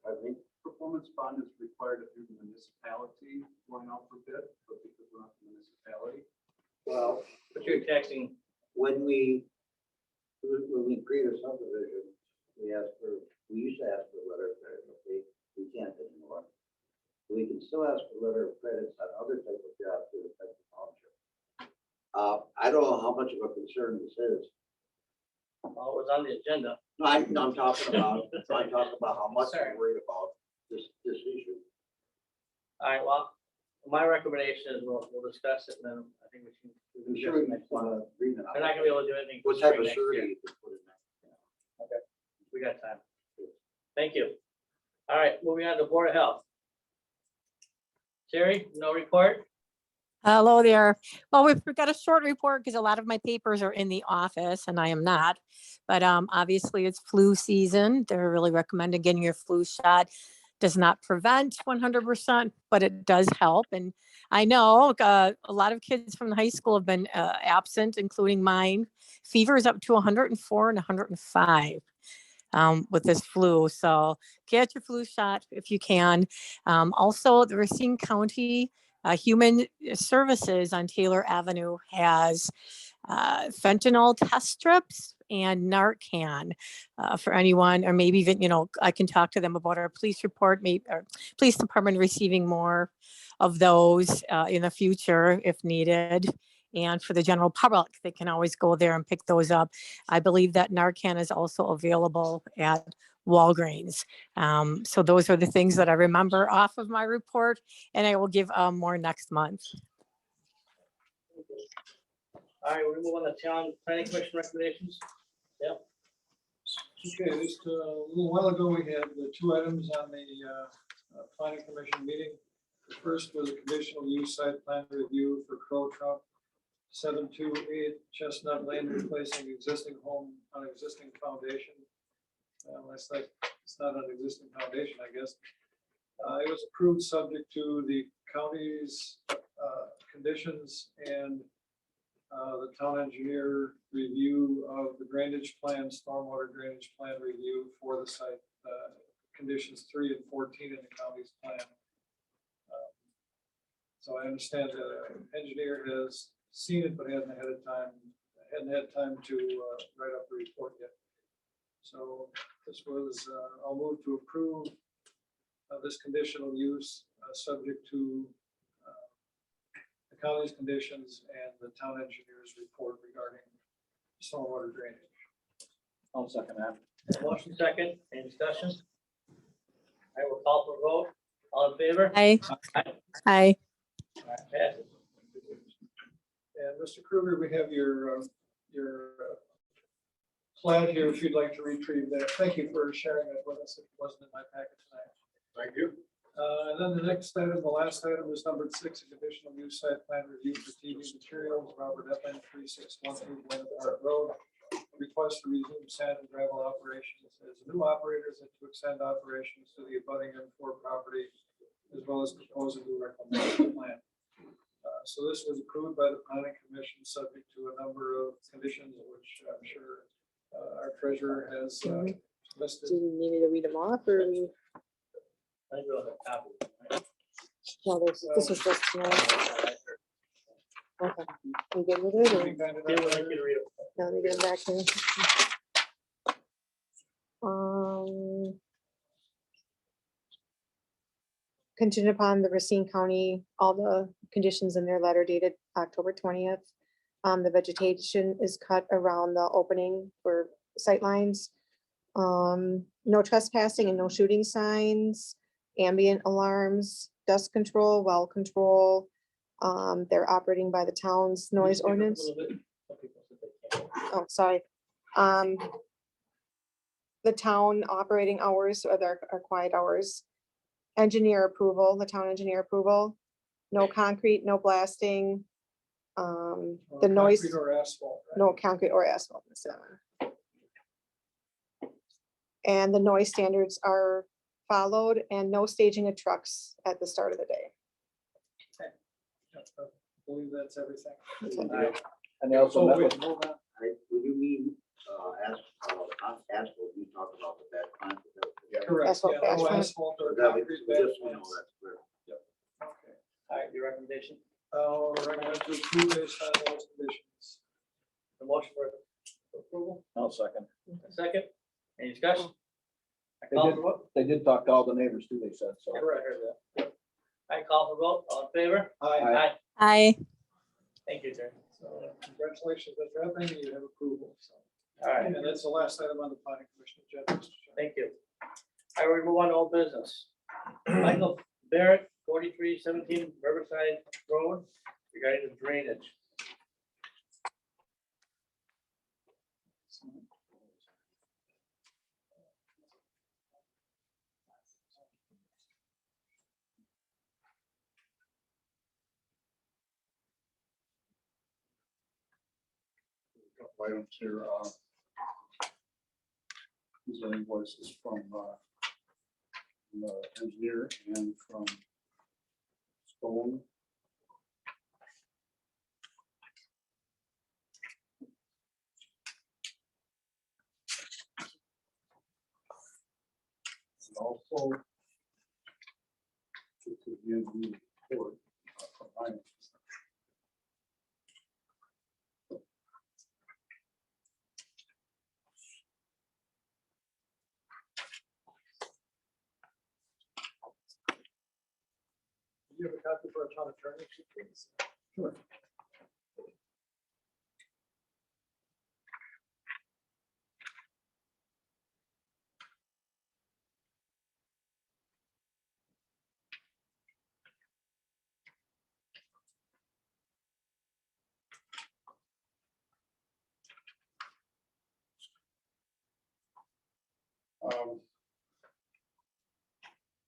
I think Performance bond is required if you're the municipality going out for bid, but because we're not the municipality. well, But you're taxing, when we create a subdivision, we used to ask for a letter of credit, okay, we can't anymore. We can still ask for a letter of credits on other type of jobs to affect the township. I don't know how much of a concern this is. well, it was on the agenda. No, I'm talking about how much I'm worried about this issue. All right, well, my recommendation is we'll discuss it and then I think we should. I'm sure we might want to read it. We're not gonna be able to do anything. What type of next year. surety you can put in there? Okay, we got time. Thank you. All right, moving on to Board of Health. Terry, no report? Hello there. Well, we've got a short report because a lot of my papers are in the office and I am not. But obviously it's flu season. They're really recommending getting your flu shot. Does not prevent 100%, but it does help. And I know a lot of kids from the high school have been absent, including mine. Fever is up to 104 and 105 with this flu. So get your flu shot if you can. Also, the Racine County Human Services on Taylor Avenue has fentanyl test strips and Narcan for anyone, or maybe even, I can talk to them about our police report, maybe our police department receiving more of those in the future if needed. And for the general public, they can always go there and pick those up. I believe that Narcan is also available at Walgreens. So those are the things that I remember off of my report, and I will give more next month. All right, we'll move on to town planning commission recommendations. Yep. Okay, just a little while ago, we had the two items on the planning commission meeting. The first was a conditional use site plan review for Crow Trump 728 Chestnut Lane, replacing existing home on existing foundation. It's like, it's not an existing foundation, I guess. It was approved subject to the county's conditions and the town engineer review of the drainage plan, stormwater drainage plan review for the site, conditions 3 and 14 in the county's plan. So I understand the engineer has seen it, but hadn't had time to write up the report yet. So this was, I'll move to approve this conditional use subject to the county's conditions and the town engineer's report regarding stormwater drainage. I'll second that. Motion second, any discussion? I will call for a vote. All in favor? Aye. Aye. All right, passes. And Mr. Kruger, we have your plan here if you'd like to retrieve that. Thank you for sharing that with us. It wasn't in my packet tonight. Thank you. And then the next item, the last item is number 6, a conditional use site plan review for TV materials, Robert Epping, 3613 Gwinnett Park Road. Request to resume sand and gravel operations as new operators and to extend operations to the abutting M4 property, as well as propose a new reclamation plan. So this was approved by the planning commission, subject to a number of conditions, which I'm sure our treasurer has listed. Do you need me to read them off or? I think we'll have a copy. No, this was just tonight. Okay. You good with it? Or? They would like you to read it. No, let me get them back here. Contingent upon the Racine County, all the conditions in their letter dated October 20th. The vegetation is cut around the opening for sightlines. No trespassing and no shooting signs, ambient alarms, dust control, well control. They're operating by the town's noise ordinance. Oh, sorry. The town operating hours are their quiet hours. Engineer approval, the town engineer approval. No concrete, no blasting. The noise. Concrete or asphalt, right? No concrete or asphalt. That's that one. And the noise standards are followed and no staging of trucks at the start of the day. I believe that's everything. Okay. All right. And they also Oh, met wait, with, hold on. When you mean, asphalt, you talk about the bad plant. Correct. Asphalt Yeah, patch no plant. asphalt or That concrete makes, bed just, you know, plants. that's clear. Okay. All right, your recommendation, Recommend to approve based on those conditions. the motion for approval, no second. a second, any discussion? They Call did, for vote. they did talk to all the neighbors too, they said, so. Correct. I call for vote, all in favor? Aye. Aye. Thank you, sir. So congratulations, that's happening, you have approval, so. All right, And that's the last item on the planning commission agenda. Mr. Chairman. thank you. I will move on to old business. Michael Barrett, 4317 Riverside Road, regarding the drainage. Couple items here. These are invoices from the engineer and from Stone. And also, this is the engineer report from mine. Do you have a copy for our town attorney, please? Sure.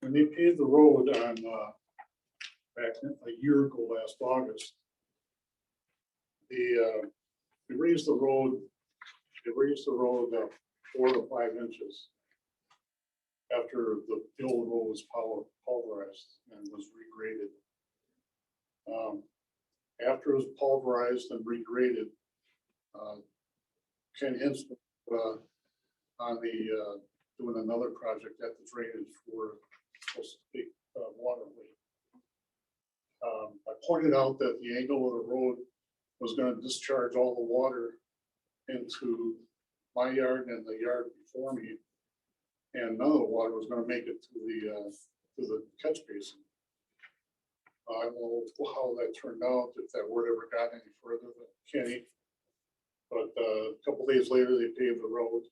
When they paved the road on, back a year ago, last August, they raised the road, 4 to 5 inches after the old road was pulverized and was regraded. After it was pulverized and regraded, Ken Hinson, on the, doing another project at the drainage for a big waterway. I pointed out that the angle of the road was gonna discharge all the water into my yard and the yard before me. And none of the water was gonna make it to the catch basin. I don't know how that turned out, if that word ever got any further than Kenny. But a couple days later, they paved the road.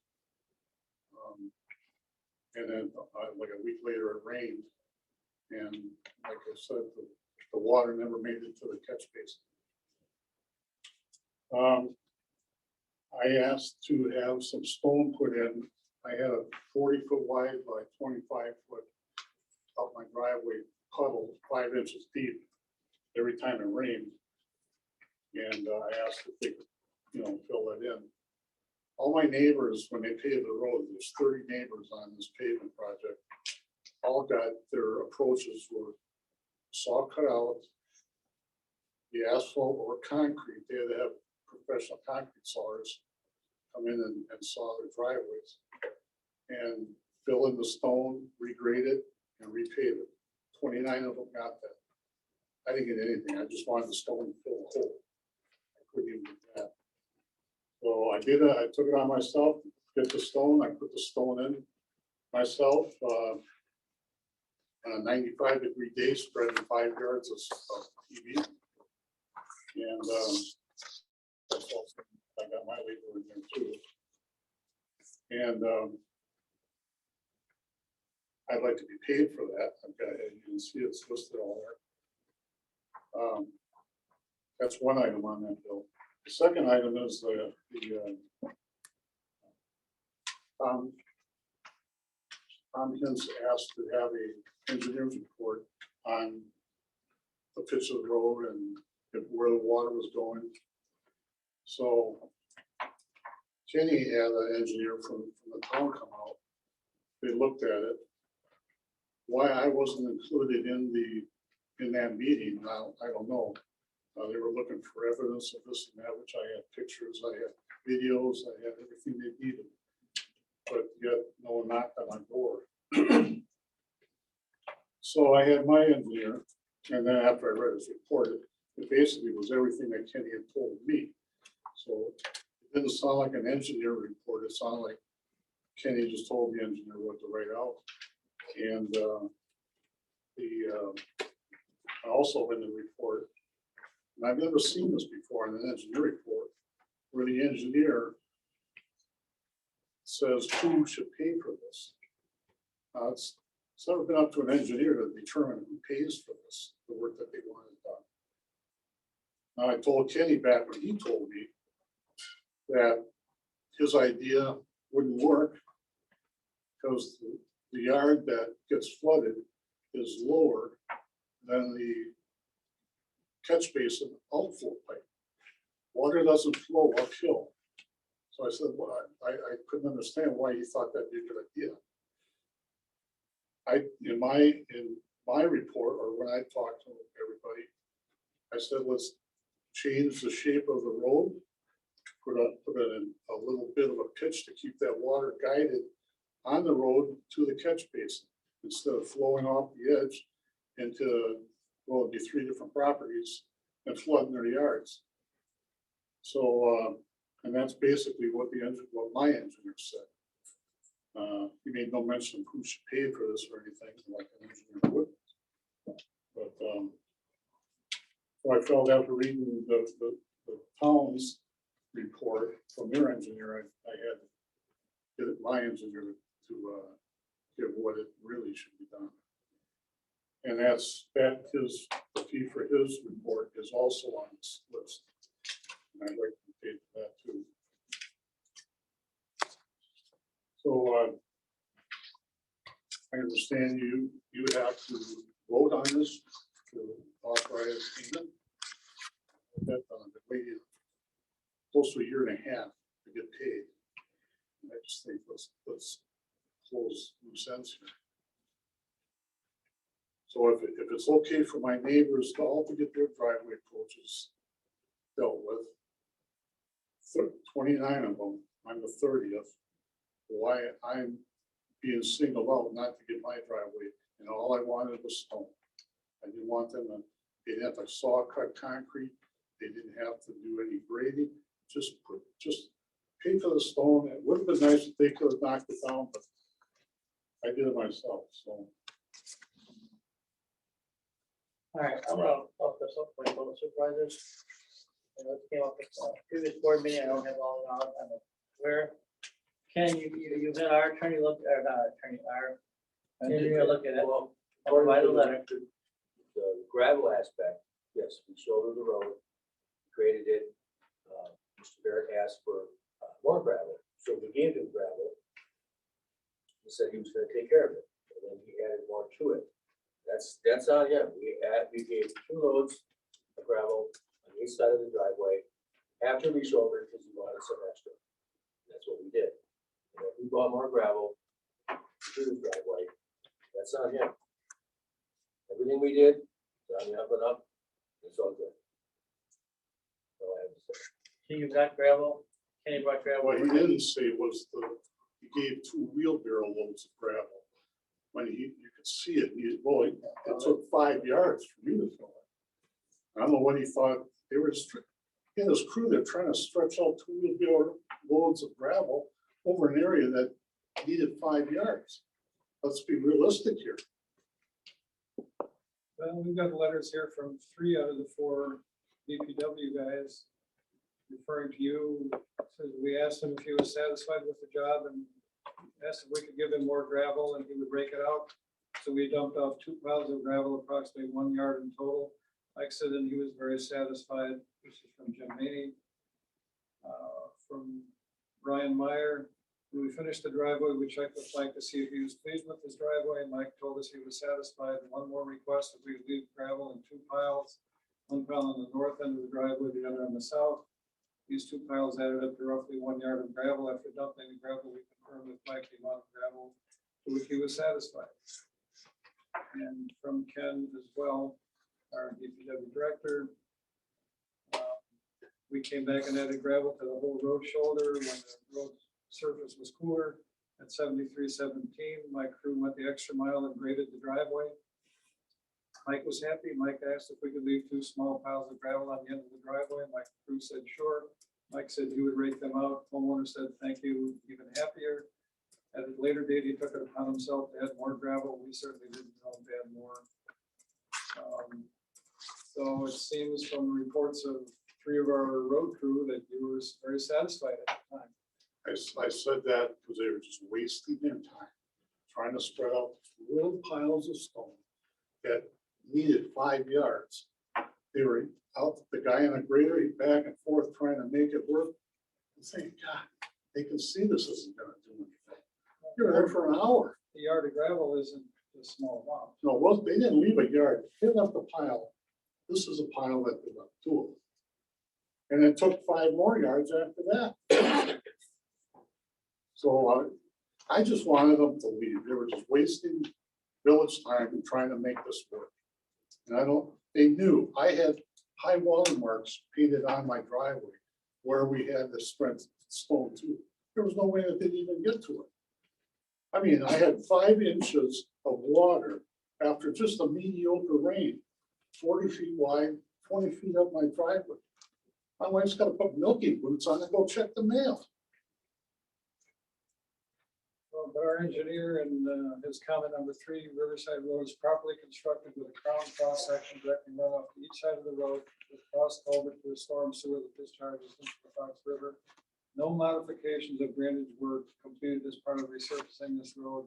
And then like a week later, it rained. And like I said, the water never made it to the catch basin. I asked to have some stone put in. I had a 40-foot wide by 25-foot up my driveway puddle, 5 inches deep every time it rained. And I asked if they could, fill that in. All my neighbors, when they paved the road, there's 30 neighbors on this pavement project, all got their approaches were saw cut out, the asphalt or concrete. They had to have professional concrete sawyers come in and saw their driveways and fill in the stone, regrade it, and repave it. 29 of them got that. I didn't get anything. I just wanted the stone to fill the hole. I couldn't even get that. So I did. I took it on myself. Get the stone. I put the stone in myself. On a 95-degree day, spreading 5 yards of PV. And that's also, I got my labor in there too. And I'd like to be paid for that. I've got, you can see it's listed all there. That's one item on that bill. The second item is the Tom Hins asked to have a engineer's report on the pitch of the road and where the water was going. So Kenny had an engineer from the town come out. They looked at it. Why I wasn't included in that meeting, I don't know. They were looking for evidence of this and that, which I had pictures, I had videos, I had everything they needed. But yet, no one knocked on my door. So I had my engineer, and then after I read his report, it basically was everything that Kenny had told me. So it didn't sound like an engineer report, it sounded like Kenny just told the engineer what to write out. And also in the report, and I've never seen this before in an engineer report, where the engineer says who should pay for this. It's never been up to an engineer to determine who pays for this, the work that they wanted done. Now, I told Kenny back when he told me that his idea wouldn't work because the yard that gets flooded is lower than the catch basin outflow pipe. Water doesn't flow uphill. So I said, well, I couldn't understand why he thought that'd be a good idea. In my report, or when I talked to everybody, I said, let's change the shape of the road, put in a little bit of a pitch to keep that water guided on the road to the catch basin instead of flowing off the edge into, well, it'd be 3 different properties and flooding their yards. So, and that's basically what my engineer said. He made no mention of who should pay for this or anything like an engineer would. But so I felt after reading the town's report from their engineer, I had to get my engineer to give what it really should be done. And the fee for his report is also on this list. And I'd like to pay for that too. So I understand you have to vote on this to authorize payment. That waited close to a year and a half to get paid. And I just think let's close loose ends here. So if it's okay for my neighbors to all to get their driveway approaches dealt with, 29 of them, I'm the 30th. Why I'm being singled out not to get my driveway, and all I wanted was stone. I didn't want them to, they didn't have to saw cut concrete, they didn't have to do any grading, just pay for the stone. It would have been nice if they could have knocked it down, but I did it myself, so. All right, I'm gonna talk this up for the board of supervisors. And let's came up with previous board meeting, I don't have all out, I'm aware. Ken, you had our attorney look, or not our attorney, our engineer look at it. Well, I'll provide a letter. The gravel aspect, yes, we shouldered the road, created it. Mr. Barrett asked for more gravel, so we gave him gravel. He said he was gonna take care of it, and then he added more to it. That's on him. We gave 2 loads of gravel on each side of the driveway after we shouldered because he wanted some extra. That's what we did. And if we bought more gravel through the driveway, that's on him. Everything we did, on the up and up, it's all good. So I have to say. So you got gravel, Kenny brought gravel. What he didn't say was he gave 2 wheelbarrow loads of gravel. When you could see it, it took 5 yards for me to fill it. I don't know what he thought. They were in his crew, they're trying to stretch out 2 wheelbarrow loads of gravel over an area that needed 5 yards. Let's be realistic here. Well, we've got letters here from 3 out of the 4 DPW guys referring to you. Says we asked him if he was satisfied with the job and asked if we could give him more gravel and he would break it out. So we dumped off 2 piles of gravel, approximately 1 yard in total. Like I said, and he was very satisfied. This is from Jim Maney. From Brian Meyer, when we finished the driveway, we checked with Mike to see if he was pleased with his driveway. Mike told us he was satisfied. One more request, if we would leave gravel in 2 piles, 1 pile on the north end of the driveway, the other on the south. These 2 piles added up to roughly 1 yard of gravel. After dumping the gravel, we confirmed with Mike the amount of gravel to which he was satisfied. And from Ken as well, our DPW director, We came back and added gravel to the whole road shoulder when the road surface was cooler. At 7317, my crew went the extra mile and graded the driveway. Mike was happy. Mike asked if we could leave 2 small piles of gravel on the end of the driveway. My crew said, sure. Mike said he would rake them out. Homeowner said, thank you, even happier. At a later date, he took it upon himself to add more gravel. We certainly didn't tell him to add more. So it seems from reports of 3 of our road crew that you were very satisfied at the time. I said that because they were just wasting their time, trying to spread out little piles of stone that needed 5 yards. They were out, the guy on a grader, he back and forth trying to make it work. I'm saying, God, they can see this isn't gonna do anything. You're there for an hour. The yard of gravel isn't a small amount. No, well, they didn't leave a yard. They left a pile. This is a pile that they left 2 of them. And it took 5 more yards after that. So I just wanted them to leave. They were just wasting village time and trying to make this work. And they knew I had high water marks painted on my driveway where we had the strength stone too. There was no way that they'd even get to it. I mean, I had 5 inches of water after just a mediocre rain, 40 feet wide, 20 feet up my driveway. My wife's got to put milking boots on and go check the mail. But our engineer and his comment number 3, Riverside Road is properly constructed with a crown cross section directing runoff to each side of the road with cross culvert to the storm sewer that discharges into the Fox River. No modifications of drainage were completed as part of resurfacing this road.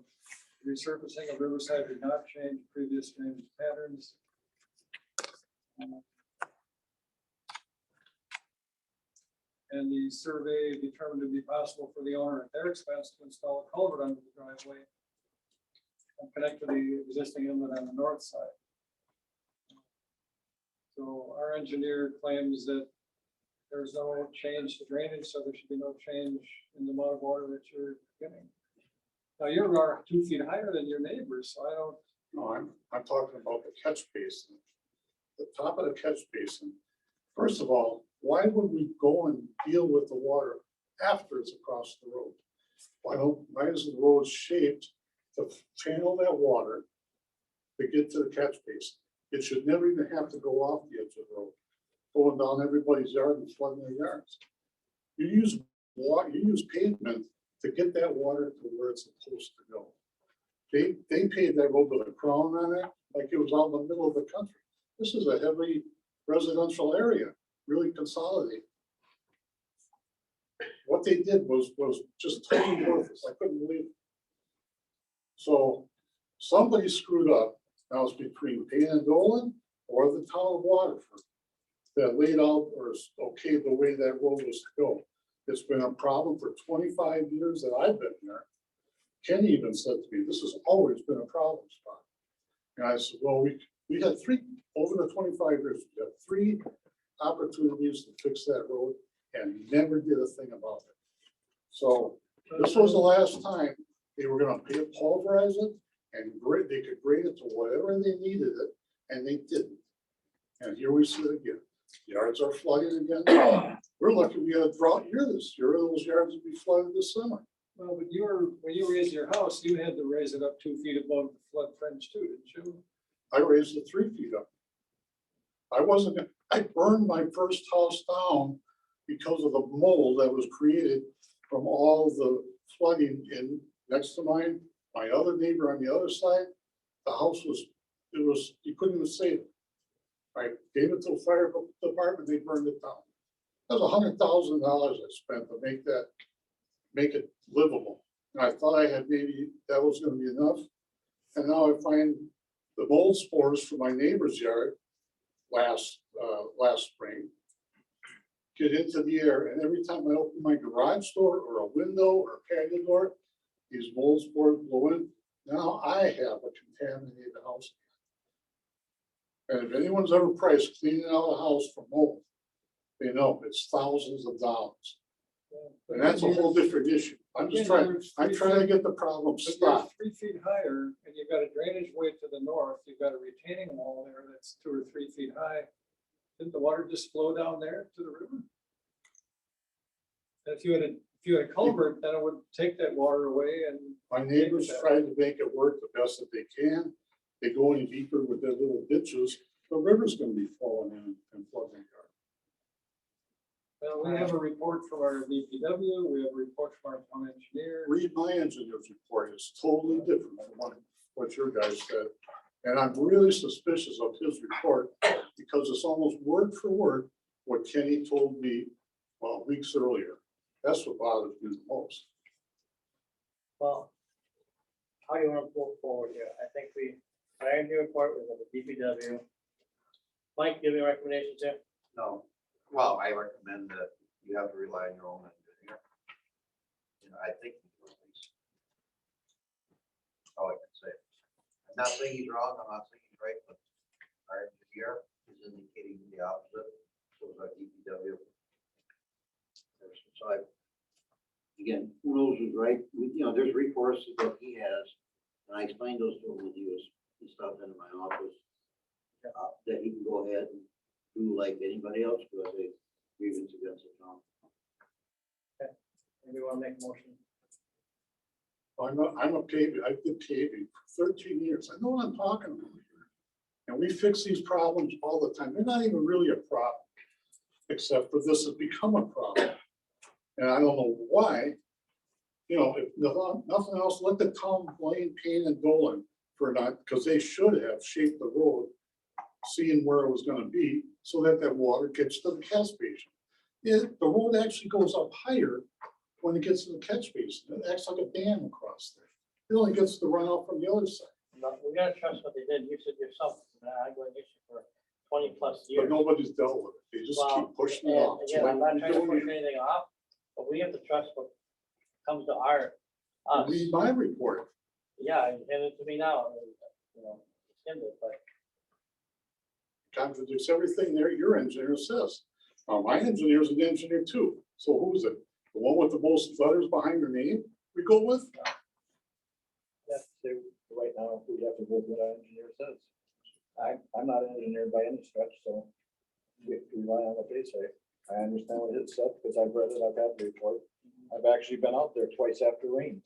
The resurfacing of Riverside did not change previous drainage patterns. And the survey determined to be possible for the owner at their expense to install a culvert under the driveway and connect to the existing inlet on the north side. So our engineer claims that there's no change to drainage, so there should be no change in the amount of water that you're getting. Now, you're 2 feet higher than your neighbors, so I don't. No, I'm talking about the catch basin. The top of the catch basin. First of all, why would we go and deal with the water after it's across the road? Why is the road shaped to channel that water to get to the catch basin? It should never even have to go off the edge of the road, going down everybody's yard and flooding their yards. You use water, you use pavement to get that water to where it's supposed to go. They paved that road with a crown on it, like it was out in the middle of the country. This is a heavy residential area, really consolidated. What they did was just totally worthless. I couldn't believe it. So somebody screwed up. Now it's between Payne and Dolan or the town of Waterford that laid out or okayed the way that road was to go. It's been a problem for 25 years that I've been there. Kenny even said to me, this has always been a problem spot. And I said, well, we had 3, over the 25 years, we had 3 opportunities to fix that road and never did a thing about it. So this was the last time they were gonna pulverize it and they could grade it to whatever they needed it, and they didn't. And here we sit again. Yards are flooding again. We're lucky we had a drought year this year. Those yards would be flooded this summer. Well, but when you raised your house, you had to raise it up 2 feet above the flood fringe too, didn't you? I raised it 3 feet up. I burned my first house down because of the mold that was created from all the flooding in next to mine. My other neighbor on the other side, the house you couldn't even save it. I gave it to the fire department, they burned it down. That was $100,000 I spent to make it livable. And I thought I had maybe that was gonna be enough. And now I find the mold spores from my neighbor's yard last spring get into the air, and every time I open my garage door or a window or a patio door, these mold spores blow in. Now I have a contaminated house. And if anyone's ever priced cleaning out a house for mold, they know it's thousands of dollars. And that's a whole different issue. I'm trying to get the problem stopped. 3 feet higher and you've got a drainage way to the north, you've got a retaining wall there that's 2 or 3 feet high. Didn't the water just flow down there to the river? If you had a culvert, then it would take that water away and. My neighbors tried to make it work the best that they can. They go any deeper with their little ditches, the river's gonna be falling in and flooding. Well, we have a report from our DPW, we have a report from our town engineer. Read my engineer's report, it's totally different from what your guys said. And I'm really suspicious of his report because it's almost word for word what Kenny told me, well, weeks earlier. That's what bothers me the most. Well, how do you want to move forward here? I think our engineer report, we have the DPW. Mike, give me recommendations here. No, well, I recommend that you have to rely on your own engineer. You know, I think. All I can say. I'm not saying he's wrong, I'm not saying he's right, but our engineer is indicating the opposite, so is our DPW. So again, who knows who's right? You know, there's recourse that he has, and I explained those to him when he stopped into my office. That he can go ahead and do like anybody else, who has a grievance against the town. Maybe want to make a motion. I'm a paving, I did paving for 13 years. I know what I'm talking about here. And we fix these problems all the time. They're not even really a problem, except for this has become a problem. And I don't know why, you know, if nothing else, let the town blame Payne and Dolan for not, because they should have shaped the road, seeing where it was gonna be, so that that water gets to the catch basin. Yeah, the road actually goes up higher when it gets to the catch basin. It acts like a dam across there. It only gets the runoff from the other side. No, we gotta trust what they did. You said yourself, it's an ongoing issue for 20+ But years. nobody's dealt with it. They just Well, keep pushing it and off. again, I'm not trying to push anything off, but we have to trust what comes to us. Read my report. Yeah, and hand it to me now, you know, send it, but Contradicts everything there your engineer says. My engineer's an engineer too. So who's it? The one with the most letters behind their name we go with? Right now, we have to go with what our engineer says. I'm not an engineer by any stretch, so we have to rely on what they say. I understand what it said because I've read it, I've had the report. I've actually been out there twice after rain.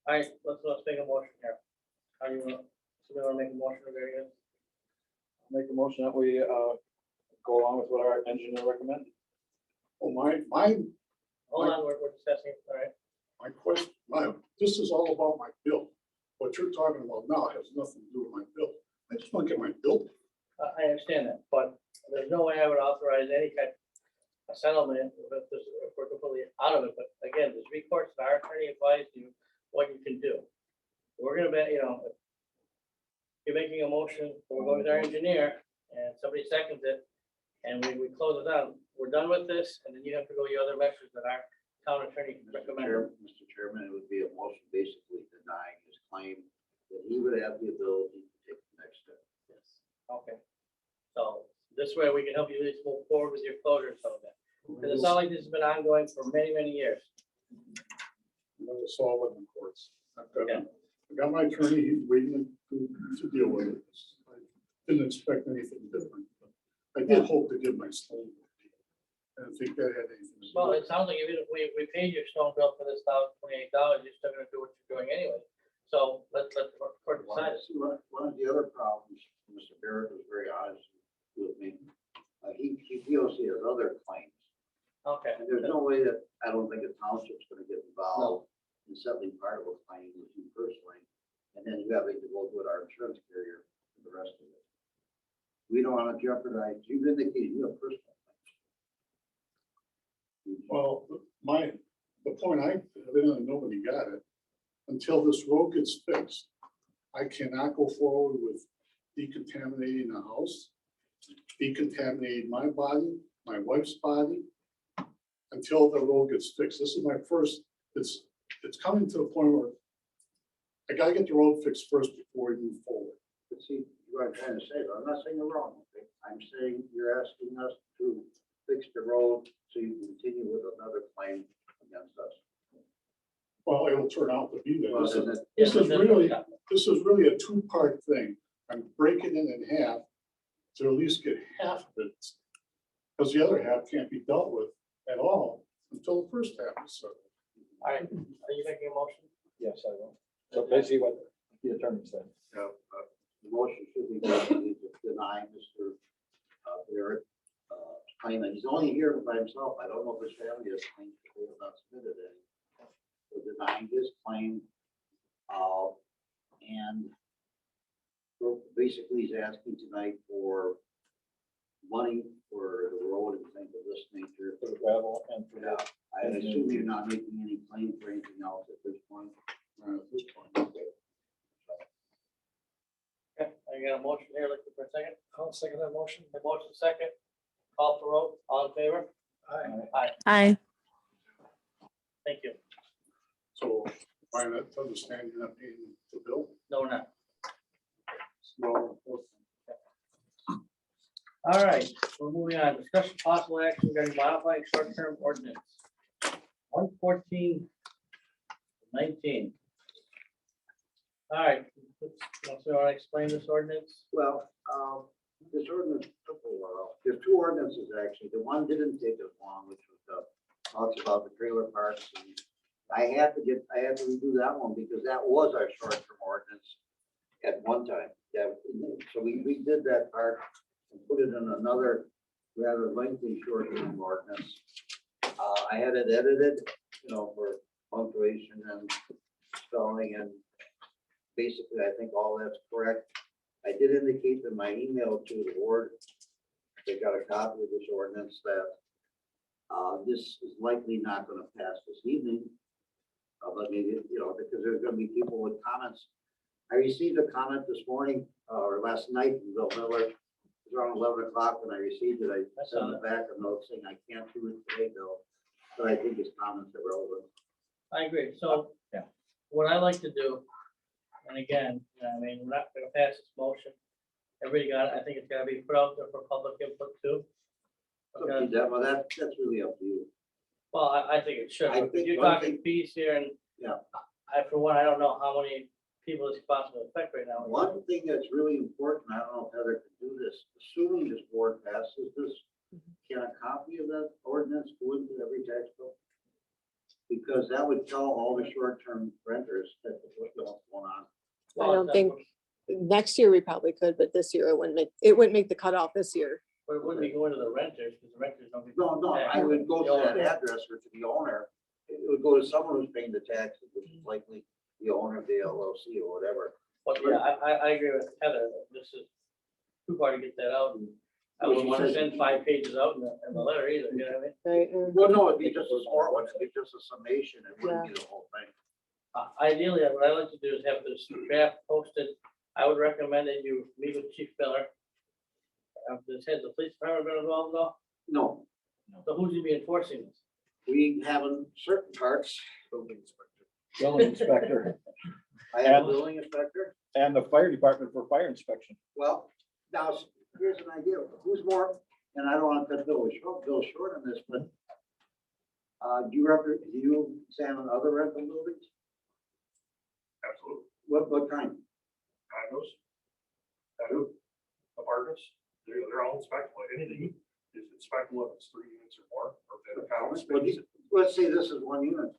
all right, let's make a motion here. How do you want, somebody want to make a motion or variance? Make a motion that we go along with what our engineer recommended. Oh, Hold on, we're discussing, all right? my question, this is all about my bill. What you're talking about now has nothing to do with my bill. I just want to get my bill. I understand that, but there's no way I would authorize any kind of settlement if we're completely out of it. But again, there's recourse, and our attorney advised you what you can do. We're gonna bet, you know, if you're making a motion, we're going with our engineer, and somebody seconds it, and we close it down. We're done with this, and then you have to go your other measures that our town attorney recommended. Mr. Chairman, it would be a motion basically denying his claim that he would have the ability to take the next step. Yes. Okay. So this way we can help you at least move forward with your closure and some of that. Because it's not like this has been ongoing for many, many years. Never solve it in courts. I got my attorney, he's waiting to deal with it. I didn't expect anything different. But I did hope to get my stone. I don't think that had anything to do Well, with it sounds like even if we paid your stone bill for this $1,028, you're still gonna do what you're doing anyway. So let's court decide. One of the other problems, Mr. Barrett was very honest with me. He feels he has other claims. Okay. And there's no way that, I don't think the township's gonna get involved in settling part of a claim with you personally. And then you having to go with our insurance carrier for the rest of it. We don't wanna jeopardize, you've indicated you have personal claims. Well, the point evidently nobody got it. Until this road gets fixed, I cannot go forward with decontaminating the house, decontaminating my body, my wife's body, until the road gets fixed. This is my first, it's coming to the point where I gotta get the road fixed first before we move forward. But see, what I'm trying to say, but I'm not saying you're wrong. Okay? I'm saying you're asking us to fix the road so you can continue with another claim against us. Well, it'll turn out to be that. Well, This is really a two-part thing. I'm breaking it in half to at least get half of it. Because the other half can't be dealt with at all until the first half is settled. All right, are you making a motion? Yes, I will. So basically what the attorney said. The motion should be basically to deny Mr. Barrett, claim that he's only here by himself. I don't know if his family has claimed that they have not submitted any. So denying his claim, and basically he's asking tonight for money for the road and things of this nature. For the gravel and for Yeah, I assume you're not making any claim for anything else at this point. At this point. Okay, I got a motion here, looking for a second. I'll second that motion. The motion second. Call for vote, all in favor? Aye. Aye. Thank you. So, by that understanding, you're not paying the bill? No, we're not. No. All right, we're moving on. Discussion possible action regarding modifying short-term ordinance. 114-19. All right, so want to explain this ordinance? Well, this ordinance took a while. There's two ordinances actually. The one didn't take as long, which was talks about the trailer parks. And I had to redo that one because that was our short-term ordinance at one time. Yeah, so we redid that part and put it in another rather lengthy short-term ordinance. I had it edited, for punctuation and spelling, and basically I think all that's correct. I did indicate in my email to the board, they got a copy of this ordinance, that this is likely not going to pass this evening. But maybe, because there's going to be people with comments. I received a comment this morning or last night from Bill Miller. It was around 11 o'clock when I received it. I sent it back a note saying I can't do it today, Bill, but I think his comments are relevant. I agree. So, yeah, what I like to do, and again, I mean, we're not gonna pass this motion. Everybody got it. I think it's gotta be put out there for public input too. Okay, well, that's really up to you. Well, I think it should. I If think you're one talking fees here, and Yeah. for one, I don't know how many people it's possible to affect right now. One thing that's really important, I don't know if Heather can do this, assuming this board passes this, can a copy of that ordinance go into every tax bill? Because that would tell all the short-term renters that what's going on. I don't think, next year we probably could, but this year it wouldn't make the cutoff this year. But it wouldn't be going to the renters, because the renters don't. No, I would go to that address or to the owner. It would go to someone who's paying the taxes, which is likely the owner of the LLC or whatever. But yeah, I agree with Heather, that this is too far to get that out, and I wouldn't want to send 5 pages out in the letter either, you know what I mean? Right. Well, no, it'd be just a small one, it'd be just a summation, it wouldn't be the whole thing. Ideally, what I like to do is have this draft posted. I would recommend that you meet with Chief Miller. Has the police department been involved at all? No, So who's gonna be enforcing this? we have in certain parts, Building inspector I have a building inspector. and the fire department for fire inspection. Well, now, here's an idea, who's more, and I don't want to cut Bill short on this, but do you examine other rental buildings? Absolutely. What kind? Condos, condo, apartments, they're all inspectable. Anything is inspectable if it's 3 units or more, or if the common Well, space. let's say this is 1 unit.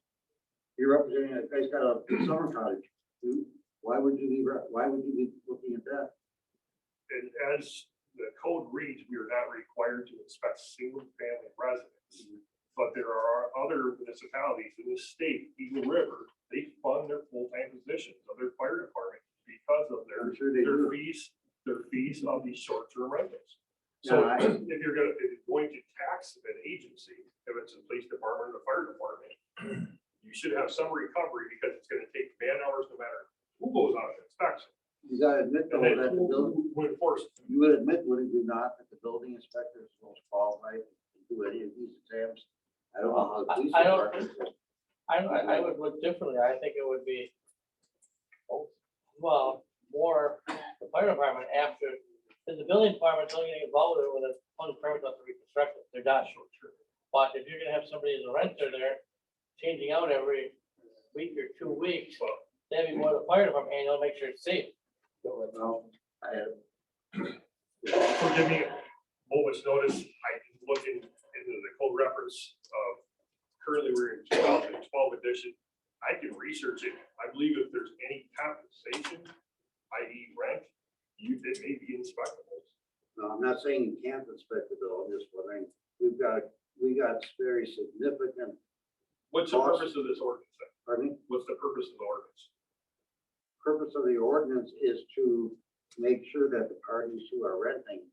You're representing a guy's got a summer cottage. Why would you be looking at that? And as the code reads, we are not required to inspect single-family residents. But there are other municipalities in the state, Eagle River, they fund their full-time positions of their fire department because of their fees of these short-term rentals. So Yeah, if you're going to tax an agency, if it's a police department or the fire department, you should have some recovery because it's gonna take man hours no matter who goes out and inspects. You gotta admit though And that then the building, who enforces it? you would admit, would you not, that the building inspector is most qualified to do any of these exams? I don't know how the police I don't- department. I would look differently. I think it would be, well, more the fire department after, because the building department's only getting involved with it when it's on permit to reconstruct it. They're not short term. But if you're gonna have somebody as a renter there, changing out every week or 2 weeks, that'd be more the fire department, and they'll make sure it's safe. Well, So give me a moment's notice, I can look into the code reference of, currently we're in 2012 edition. I can research it. I believe if there's any compensation, i.e. rent, it may be inspectable. No, I'm not saying you can't inspect the bill, I'm just wondering, we got very significant. What's the purpose of this ordinance? then? Pardon me? What's the purpose of the ordinance? Purpose of the ordinance is to make sure that the parties who are renting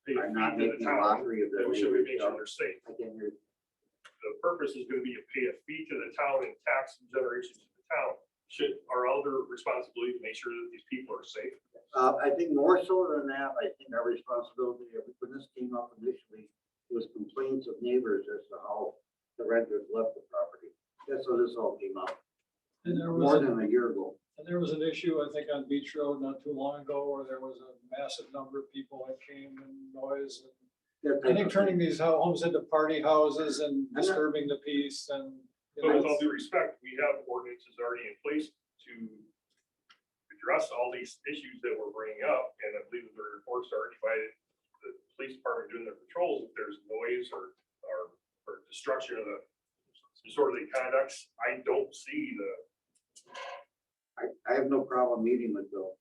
Pay a are fee not to the making a town, mockery of their and we should be neighbors. making sure they're safe. I can't hear. The purpose is gonna be to pay a fee to the town and tax generation to the town. Should our elder responsibility to make sure that these people are safe? I think more so than that, I think our responsibility, when this came up initially, was complaints of neighbors as to how the renters left the property. That's how this all came up, And there more was, than a year ago. and there was an issue, I think, on Beach Road not too long ago, where there was a massive number of people that came and noise. And I think turning these homes into party houses and disturbing the peace and. you But know, with all due respect, we have ordinances already in place to address all these issues that we're bringing up, and I believe that the reports are already by the police department doing their patrols. If there's noise or destruction of the disorderly conducts, I don't see the. I have no problem meeting with Bill.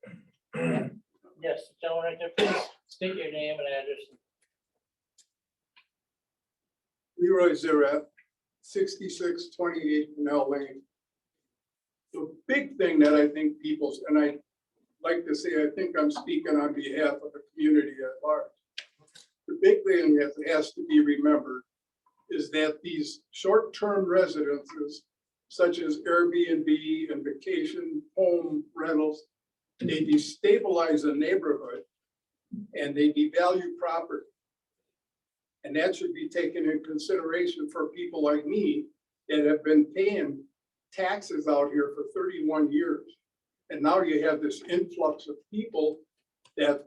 Yes, gentleman right there, please state your name and address. Leroy Zaret, 6628 Nell Lane. The big thing that I think people, and I like to say, I think I'm speaking on behalf of the community at large. The big thing that has to be remembered is that these short-term residences, such as Airbnb and vacation home rentals, they destabilize a neighborhood and they devalue property. And that should be taken in consideration for people like me that have been paying taxes out here for 31 years. And now you have this influx of people that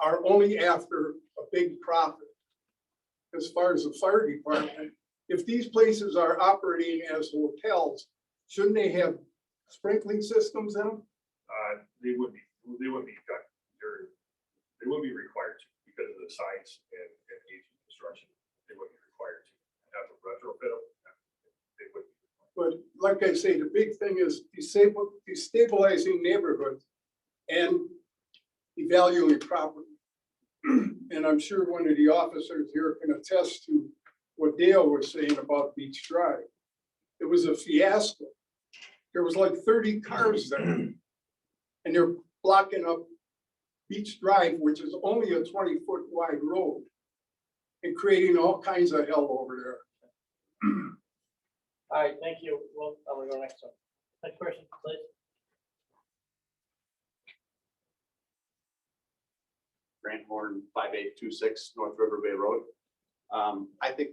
are only after a big profit. As far as the fire department, if these places are operating as hotels, shouldn't they have sprinkling systems in them? They would be done. They would be required to because of the size and age of construction. They would be required to have a retrofit them. They would. But like I say, the big thing is destabilizing neighborhoods and devaluing property. And I'm sure one of the officers here can attest to what Dale was saying about Beach Drive. It was a fiasco. There was like 30 cars there. And they're blocking up Beach Drive, which is only a 20-foot wide road, and creating all kinds of hell over there. All right, thank you. Well, I'm gonna go next one. Next person, please. Grant Horn, 5826 North River Bay Road. I think,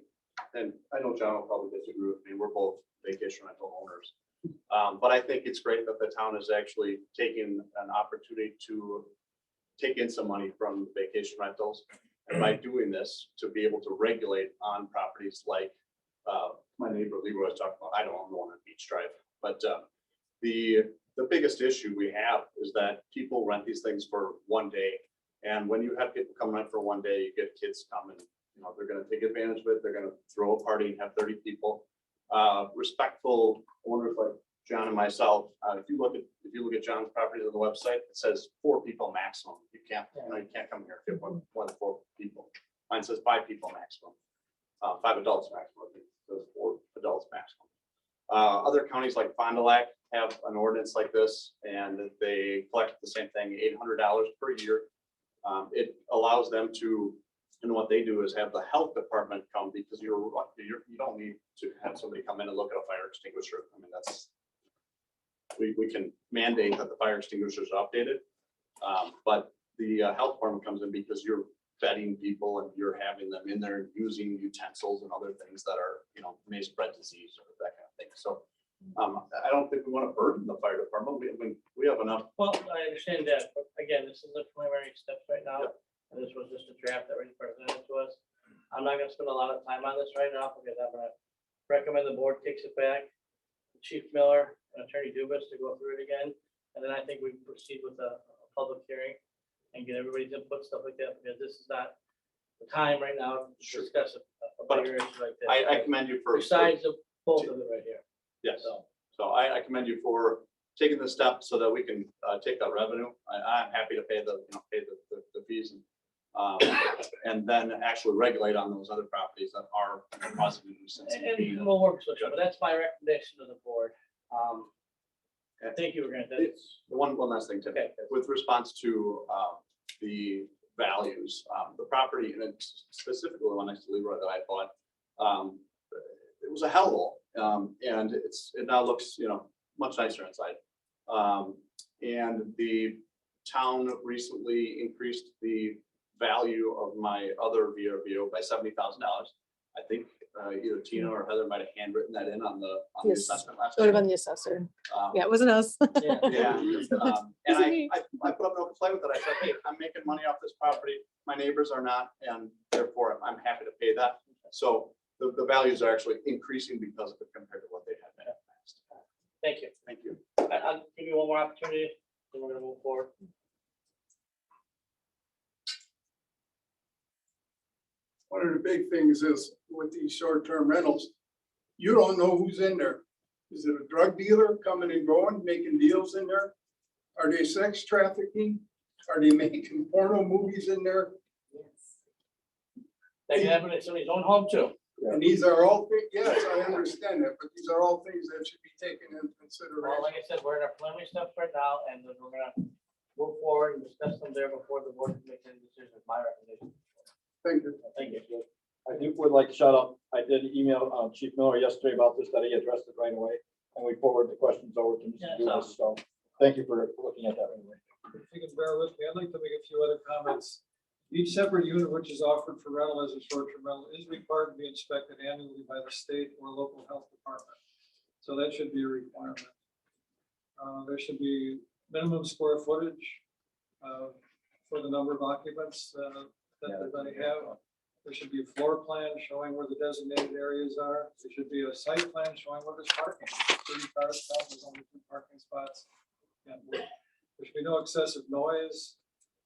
and I know John will probably disagree with me, we're both vacation rental owners. But I think it's great that the town is actually taking an opportunity to take in some money from vacation rentals. And by doing this, to be able to regulate on properties like my neighbor Leroy was talking about. I don't own the one on Beach Drive, but the biggest issue we have is that people rent these things for one day. And when you have people come rent for one day, you get kids come and, you know, they're gonna take advantage of it. They're gonna throw a party and have 30 people. Respectful owners like John and myself, if you look at John's properties on the website, it says 4 people maximum. You can't come here if you have more than 4 people. Mine says 5 people maximum, 5 adults maximum. I think it says 4 adults maximum. Other counties like Fond du Lac have an ordinance like this, and they collect the same thing, $800 per year. It allows them to, and what they do is have the health department come, because you don't need to have somebody come in and look at a fire extinguisher. I mean, that's, we can mandate that the fire extinguishers are updated. But the health department comes in because you're vetting people and you're having them in there using utensils and other things that are, you know, may spread disease or that kind of thing. So I don't think we want to burden the fire department. We have enough. Well, I understand that, but again, this is the preliminary steps right now. And this was just a draft that was presented to us. I'm not gonna spend a lot of time on this right now because I'm gonna recommend the board takes it back. Chief Miller and Attorney Dubus to go through it again. And then I think we proceed with a public hearing and get everybody's input, stuff like that, because this is not the time right now to discuss a But bigger issue like that. I commend you for. Besides the both of it right here. Yes, So, so I commend you for taking this step so that we can take that revenue. I'm happy to pay pay the fees and then actually regulate on those other properties that are causing a nuisance. and we'll work with you, but that's my recommendation to the board. Thank you, Grant. That's, One last thing, Tim, with response to the values, the property, and it's specifically the one next to Leroy that I bought, it was a hellhole, and it now looks, much nicer inside. And the town recently increased the value of my other VRBO by $70,000. I think either Tina or Heather might have handwritten that in on the Yes, assessment last Would have time. been the assessor. Um, Yeah, it wasn't us. yeah. Yeah, and Isn't he? I put up no complaint with it. I said, hey, I'm making money off this property. My neighbors are not, and therefore I'm happy to pay that. So the values are actually increasing because of it compared to what they had been in the past. Thank you. Thank you. I'll give you one more opportunity, then we're gonna move forward. One of the big things is with these short-term rentals, you don't know who's in there. Is it a drug dealer coming and going, making deals in there? Are they sex trafficking? Are they making porno movies in there? That can happen in somebody's own home too. And these are all, yes, I understand that, but these are all things that should be taken into Well, consideration. like I said, we're in our preliminary steps right now, and then we're gonna move forward and discuss them there before the board can make any decisions, my recommendation. Thank you. Thank you. I do would like to shout out, I did email Chief Miller yesterday about this, that he addressed it right away, and we forwarded the questions over to Yeah, Mr. Dumas, so thank you for looking at that right away. If you can bear with me, I'd like to make a few other comments. Each separate unit which is offered for rental as a short-term rental is required to be inspected annually by the state or local health department. So that should be a requirement. There should be minimum square footage for the number of occupants that they're going to have. There should be a floor plan showing where the designated areas are. There should be a site plan showing where there's parking. 30 cars, there's only 2 parking spots. And there should be no excessive noise.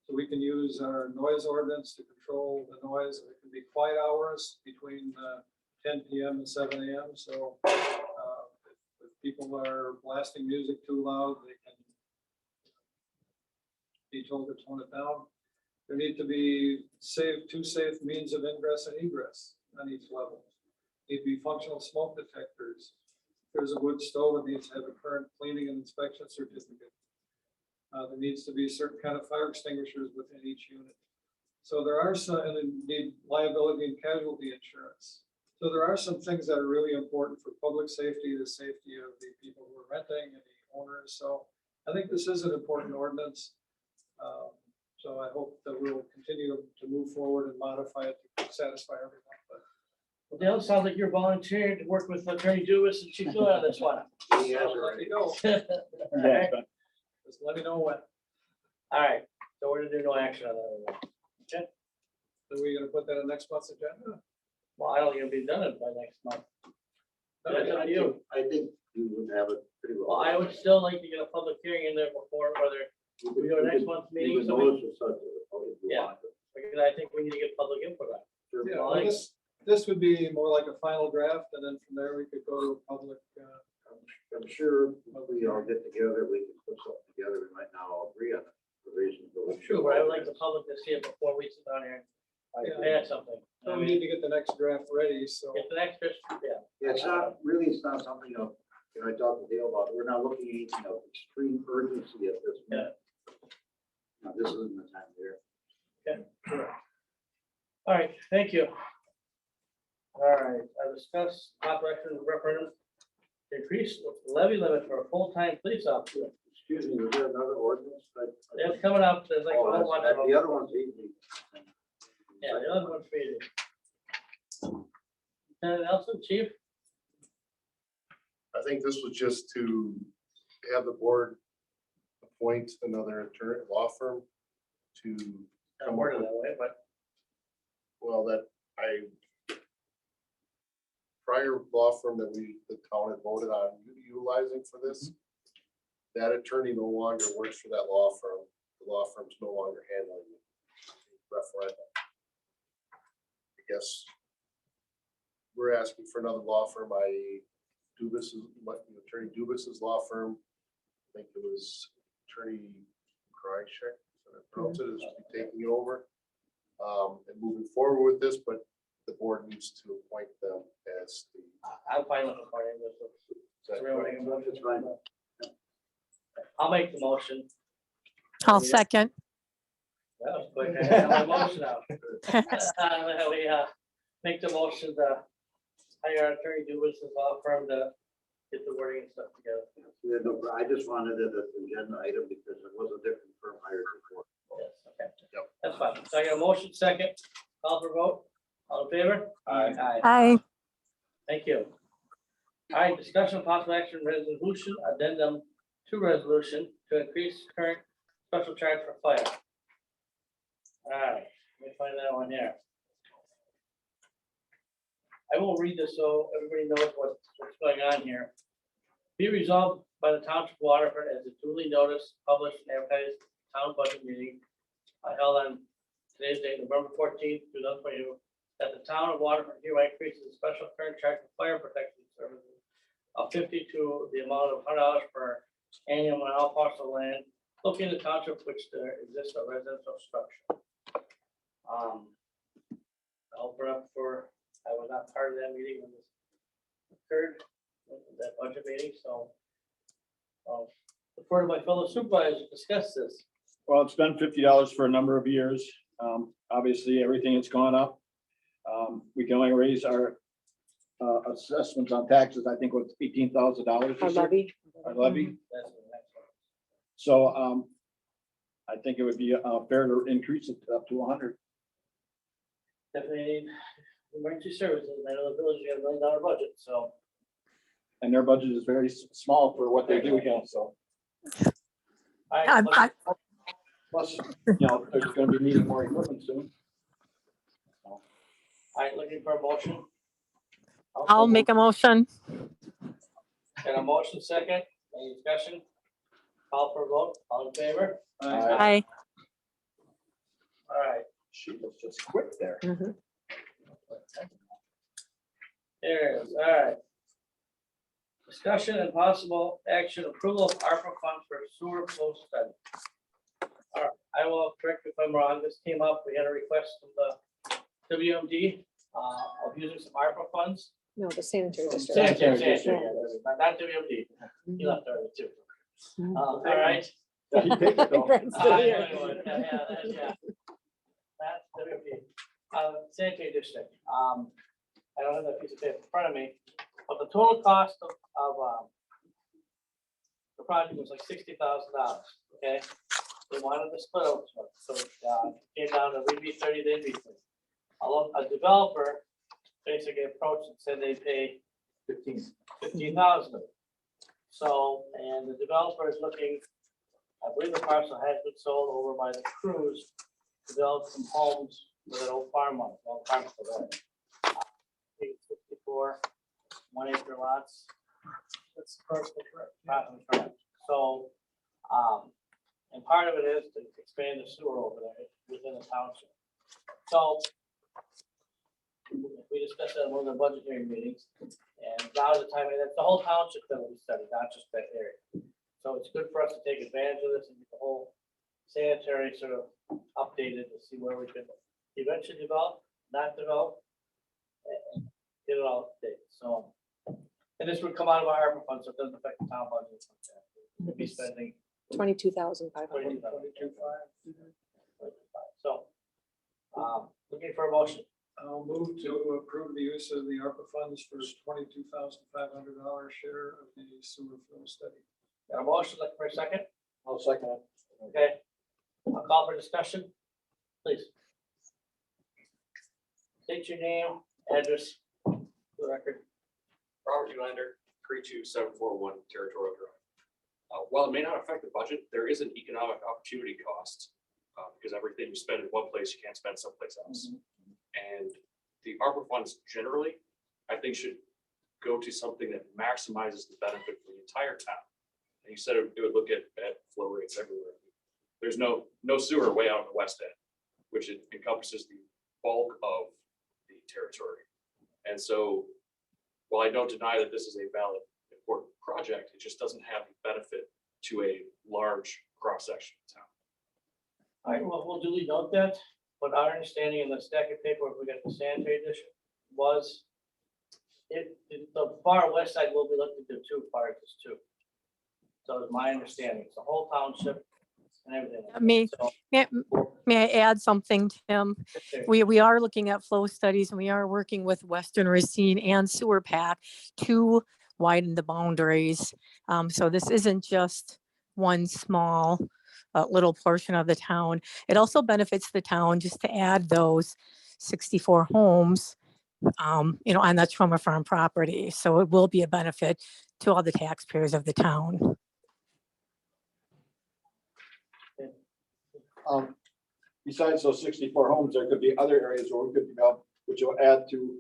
So we can use our noise ordinance to control the noise. There can be quiet hours between 10 PM and 7 AM. So if people are blasting music too loud, they can be told to tone it down. There need to be two safe means of ingress and egress on each level. Need to be functional smoke detectors. If there's a wood stove, it needs to have a current cleaning and inspection certificate. There needs to be a certain kind of fire extinguishers within each unit. So there are some, and then need liability and casualty insurance. So there are some things that are really important for public safety, the safety of the people who are renting and the owners. So I think this is an important ordinance. So I hope that we'll continue to move forward and modify it to satisfy everyone. But Well, Dale, it sounds like you're volunteering to work with Attorney Dumas and Chief Miller on this one. He has I'll let you know. All right. Just let me know when. All right, so we're gonna do no action on that. Okay, Are we gonna put that on next month's agenda? well, I don't think it'll be done by next month. That's up to you. I think you would have it pretty well. Well, I would still like to get a public hearing in there before whether, we go to next month's meeting, You so can we- notice it's such a- if you Yeah. want to. because I think we need to get public input on it. Yeah, Well, well, I- this would be more like a final draft, and then from there we could go to a public. I'm sure when we all get together, we can put something together. We might not all agree on it. The reasons. Sure, but I would like the public to see it before we sit down here and add something. So we need to get the next draft ready, so. Get the next, yeah. Yeah, it's not, really, it's not something of, I talked to Dale about, we're not looking at anything of extreme urgency at this minute. No, this isn't the time here. Okay, sure. All right, thank you. All right, I discussed operation referendum to increase levy limit for a full-time police officer. Excuse me, was there another ordinance? That's coming up, there's like a whole bunch of them. The other one's easy. Yeah, the other one's for you. Lieutenant Nelson, chief? I think this was just to have the board appoint another attorney, law firm to I come worded up it that with, way, but well, that prior law firm that the town had voted on utilizing for this, that attorney no longer works for that law firm. The law firm's no longer handling the referendum. I guess we're asking for another law firm, Attorney Dubus's law firm. I think it was Attorney Krychek, I pronounce it, is taking it over. And moving forward with this, but the board needs to appoint them as the. I'm fine with appointing this. Is that Really correct? make a motion. That's fine. I'll make the motion. I'll second. That was quick. I had my motion out. We make the motion to hire Attorney Dubus law firm to get the wording and stuff together. We had no, I just wanted it as an agenda item because it was a different firm hired before. Yes, okay. That's fine. So I got a motion second. Call for vote. All in favor? Aye. Aye. Thank you. All right, discussion of possible action resolution, addendum to resolution to increase current special charge for fire. All right, let me find that one here. I will read this so everybody knows what's going on here. Be resolved by the Township of Waterford as a duly noticed, published, and advertised town budget meeting held on today's date, November 14th, 2022, that the town of Waterford hereby increases the special current charge for fire protection services of 50 to the amount of $100 per annual on all parcel of land located in the township which there exists a residential structure. I'll open up for, I was not part of that meeting when this occurred, that budget meeting, so refer to my fellow supervisors to discuss this. Well, it's been $50 for a number of years. Obviously, everything has gone up. We can only raise our assessments on taxes, I think, was $18,000. Our levy. Our levy. That's the next one. So I think it would be fair to increase it up to 100. Definitely need emergency services. I know the village has $1 million budget, so. And their budget is very small for what they do here, so. All right, Plus, there's gonna be needing more equipment soon. all right, looking for a motion. I'll make a motion. Got a motion second, any discussion? Call for a vote, all in favor? Aye. All right, She was just quick there. there it is, all right. Discussion and possible action approval of ARPA funds for sewer flow study. All right, I will correct if I'm wrong, this came up, we had a request from the WMD of using some ARPA funds. No, the sanitary district. Sanitary, not WMD, he left early too. All right. He takes it though. Yeah. That's WMD, sanitary district. I don't have that piece of paper in front of me, but the total cost of the project was like $60,000, okay? They wanted to split up, so it came down to we'd be 30, they'd be 30. A developer basically approached and said they'd pay 15,000. So, and the developer is looking, I believe the parcel has been sold over by the Cruise, to develop some homes with an old farm on, well, farm still there. 64 1-acre lots. That's perfectly correct. So, and part of it is to expand the sewer over there within the township. So we discussed that in one of the budget hearing meetings, and now is the time, and it's the whole township that will be studied, not just that area. So it's good for us to take advantage of this and get the whole sanitary sort of updated to see where we can eventually develop, not develop, and get it all updated. So, and this would come out of our ARPA fund, so it doesn't affect the town budget. We'll be spending 22,500. 22,500. So, looking for a motion. I'll move to approve the use of the ARPA funds for $22,500 share of the sewer flow study. Got a motion, looking for a second? I'll second it. Okay. I'll call for discussion, please. State your name, address, for the record. Robert Ulander, 32741 Territorial Drive. While it may not affect the budget, there is an economic opportunity cost because everything you spend in one place, you can't spend someplace else. And the ARPA funds generally, I think, should go to something that maximizes the benefit for the entire town. And you said it would look at flow rates everywhere. There's no sewer way out in the west end, which it encompasses the bulk of the territory. And so while I don't deny that this is a valid, important project, it just doesn't have the benefit to a large cross-section of town. All right, well, we'll duly note that, but our understanding in the stack of paper, if we got the sanitary district, was the far west side will be lifted to 2 parts too. So it's my understanding, it's the whole township and everything. May, So, may I add something, Tim? okay. We are looking at flow studies and we are working with Western Racine and Sewer Pack to widen the boundaries. So this isn't just one small little portion of the town. It also benefits the town just to add those 64 homes, on that Trummer Farm property. So it will be a benefit to all the taxpayers of the town. Besides those 64 homes, there could be other areas where we could develop, which will add to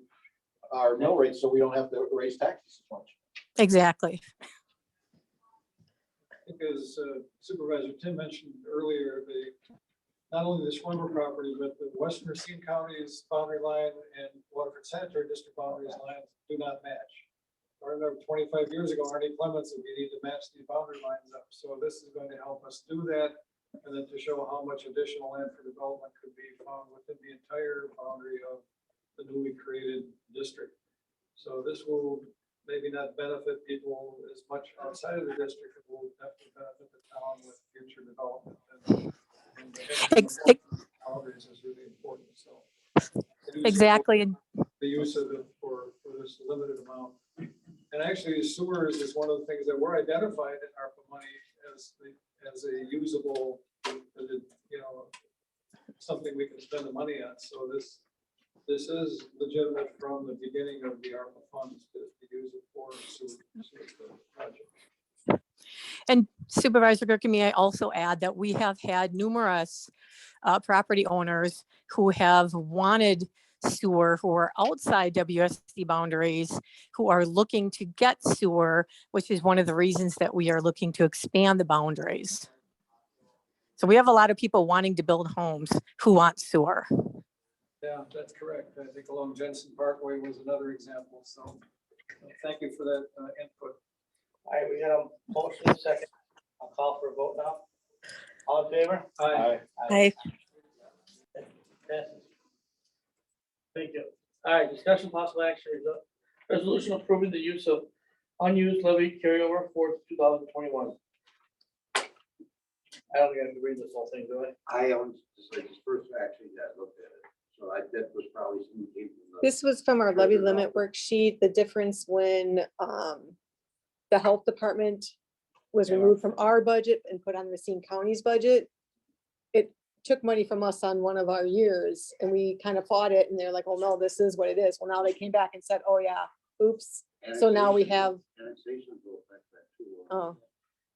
our mill rate, so we don't have to raise taxes as much. Exactly. Because Supervisor Tim mentioned earlier, not only the Schwimmer property, but the Western Racine County's boundary line and Waterford Sanitary District boundaries lines do not match. I remember 25 years ago, Arnie Clements said we need to match these boundary lines up. So this is going to help us do that. And then to show how much additional land for development could be found within the entire boundary of the newly created district. So this will maybe not benefit people as much outside of the district. It will definitely benefit the town with future development. And boundaries is really important, so. I do Exactly. support the use of it for this limited amount. And actually sewers is one of the things that were identified in ARPA money as a usable, something we can spend the money on. So this is legitimate from the beginning of the ARPA funds to use it for sewer project. And Supervisor Gerke, may I also add that we have had numerous property owners who have wanted sewer, who are outside WSD boundaries, who are looking to get sewer, which is one of the reasons that we are looking to expand the boundaries. So we have a lot of people wanting to build homes who want sewer. Yeah, that's correct. I think along Jensen Parkway was another example. So thank you for that input. All right, we got a motion and a second. I'll call for a vote now. All in favor? Aye. Aye. Passes. Thank you. All right, discussion possible action, resolution approving the use of unused levy carryover for 2021. I don't think I have to read this whole thing, do I? I own, this first actually that looked at it, so that was probably some came from the. This was from our levy limit worksheet, the difference when the health department was removed from our budget and put on Racine County's budget. It took money from us on one of our years and we kind of fought it and they're like, oh no, this is what it is. Well, now they came back and said, oh yeah, oops. So now we have, Annexation will affect that too. oh,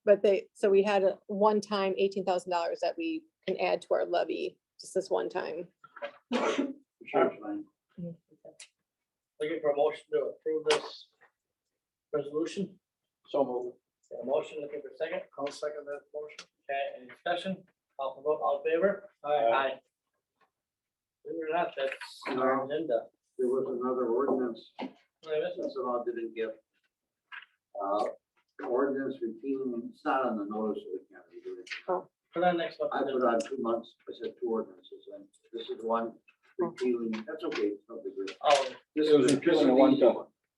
but so we had a one-time $18,000 that we can add to our levy, just this one time. Sure, it's fine. Looking for a motion to approve this resolution. So moved. Got a motion, looking for a second. I'll second that motion. Okay, any discussion? Call for vote, all in favor? Aye. Believe it or not, that's our agenda. There was another ordinance, What did I miss? that's all I didn't get. Ordinance repealing, it's not on the notice of the county. Put on next one. I put on 2 months, I said 2 ordinances, and this is one repealing, that's okay, it's no big deal. Oh, This It was is repealing the one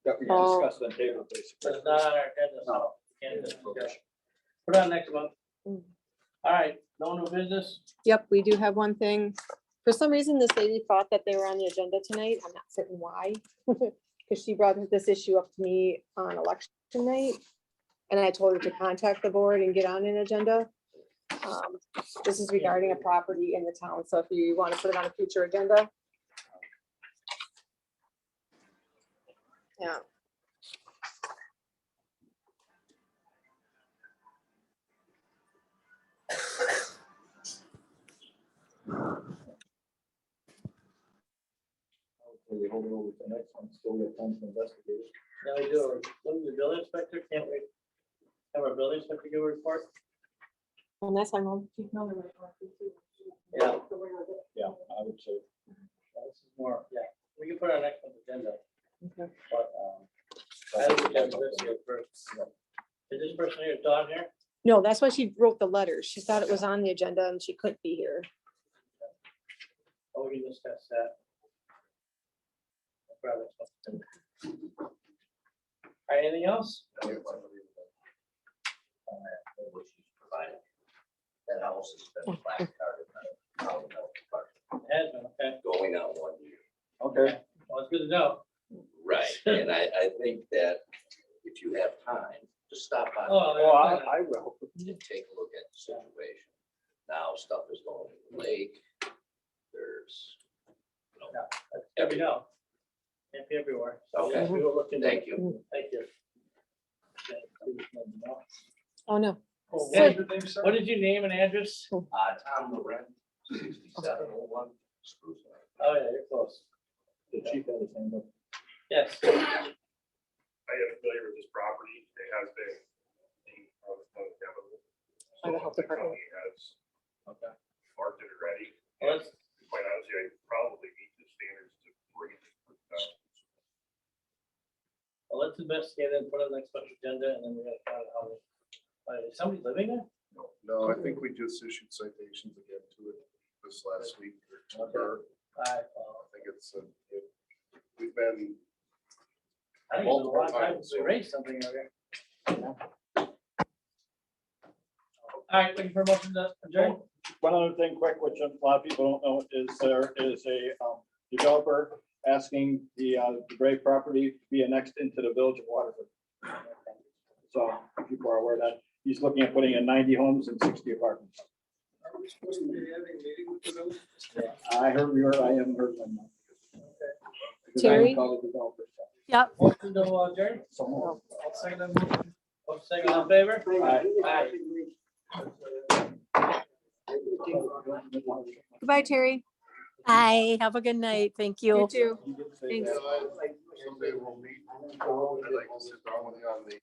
that we discussed on table, basically. it's not on our agenda, so. No. Can't discuss. Put on next month. Mm. All right, no new business. Yep, we do have one thing. For some reason, this lady thought that they were on the agenda tonight. I'm not certain why. Because she brought this issue up to me on election night. And I told her to contact the board and get on an agenda. This is regarding a property in the town. So if you want to put it on a future agenda. Yeah. We hold it over to the next one, still got time to investigate it. Now we do, the building inspector, can't we have our building inspector give a report? Unless I'm on. Yeah. Yeah, I would say. This is more, yeah, we can put our next one agenda. But, I don't have this here first. Is this person here, Dawn here? No, that's why she wrote the letter. She thought it was on the agenda and she couldn't be here. Oh, we discussed that. Probably something. All right, anything else? That house has been black carded. Has been, okay. Going on 1 year. Okay. Well, it's good to know. Right, and I think that if you have time, just stop by. Oh, Well, I will. And take a look at the situation. Now, stuff is going in the lake. There's, you know, Yeah, that's good to know. Can't be everywhere. So, Okay. we will look into it. Thank you. Thank you. Oh, no. Oh, Hey, what's your name, sir? what did you name and address? Tom Loren, 6701 Spruce Lane. Oh, yeah, you're close. The chief had his hand up. Yes. I am familiar with this property. It has been deemed uninhabitable. By the health So department. county has Okay. marked it already. Well, let's, Quite honestly, I probably meet the standards to bring it. well, let's investigate it and put it on the next special agenda, and then we gotta find out how we. Is somebody living there? No, I think we just issued citations again to it this last week. Or Alright, I think it's, we've been, I think it's a long time since we raised something over here. Alright, looking for a motion to adjourn? One other thing quick, which a lot of people don't know, is there is a developer asking the Gray property to be annexed into the village of Waterford. So if people are aware that he's looking at putting in 90 homes and 60 apartments. Are we supposed to be having a meeting with the village? I heard we were, I haven't heard them. Because I Terry? haven't called the developer. Yep. Motion to adjourn? So, I'll second that motion. Second in favor? Aye. Aye. Goodbye, Terry. Bye. Have a good night. Thank you. You too. you did say Thanks. that. someday we'll meet. I'd like to sit down with you on the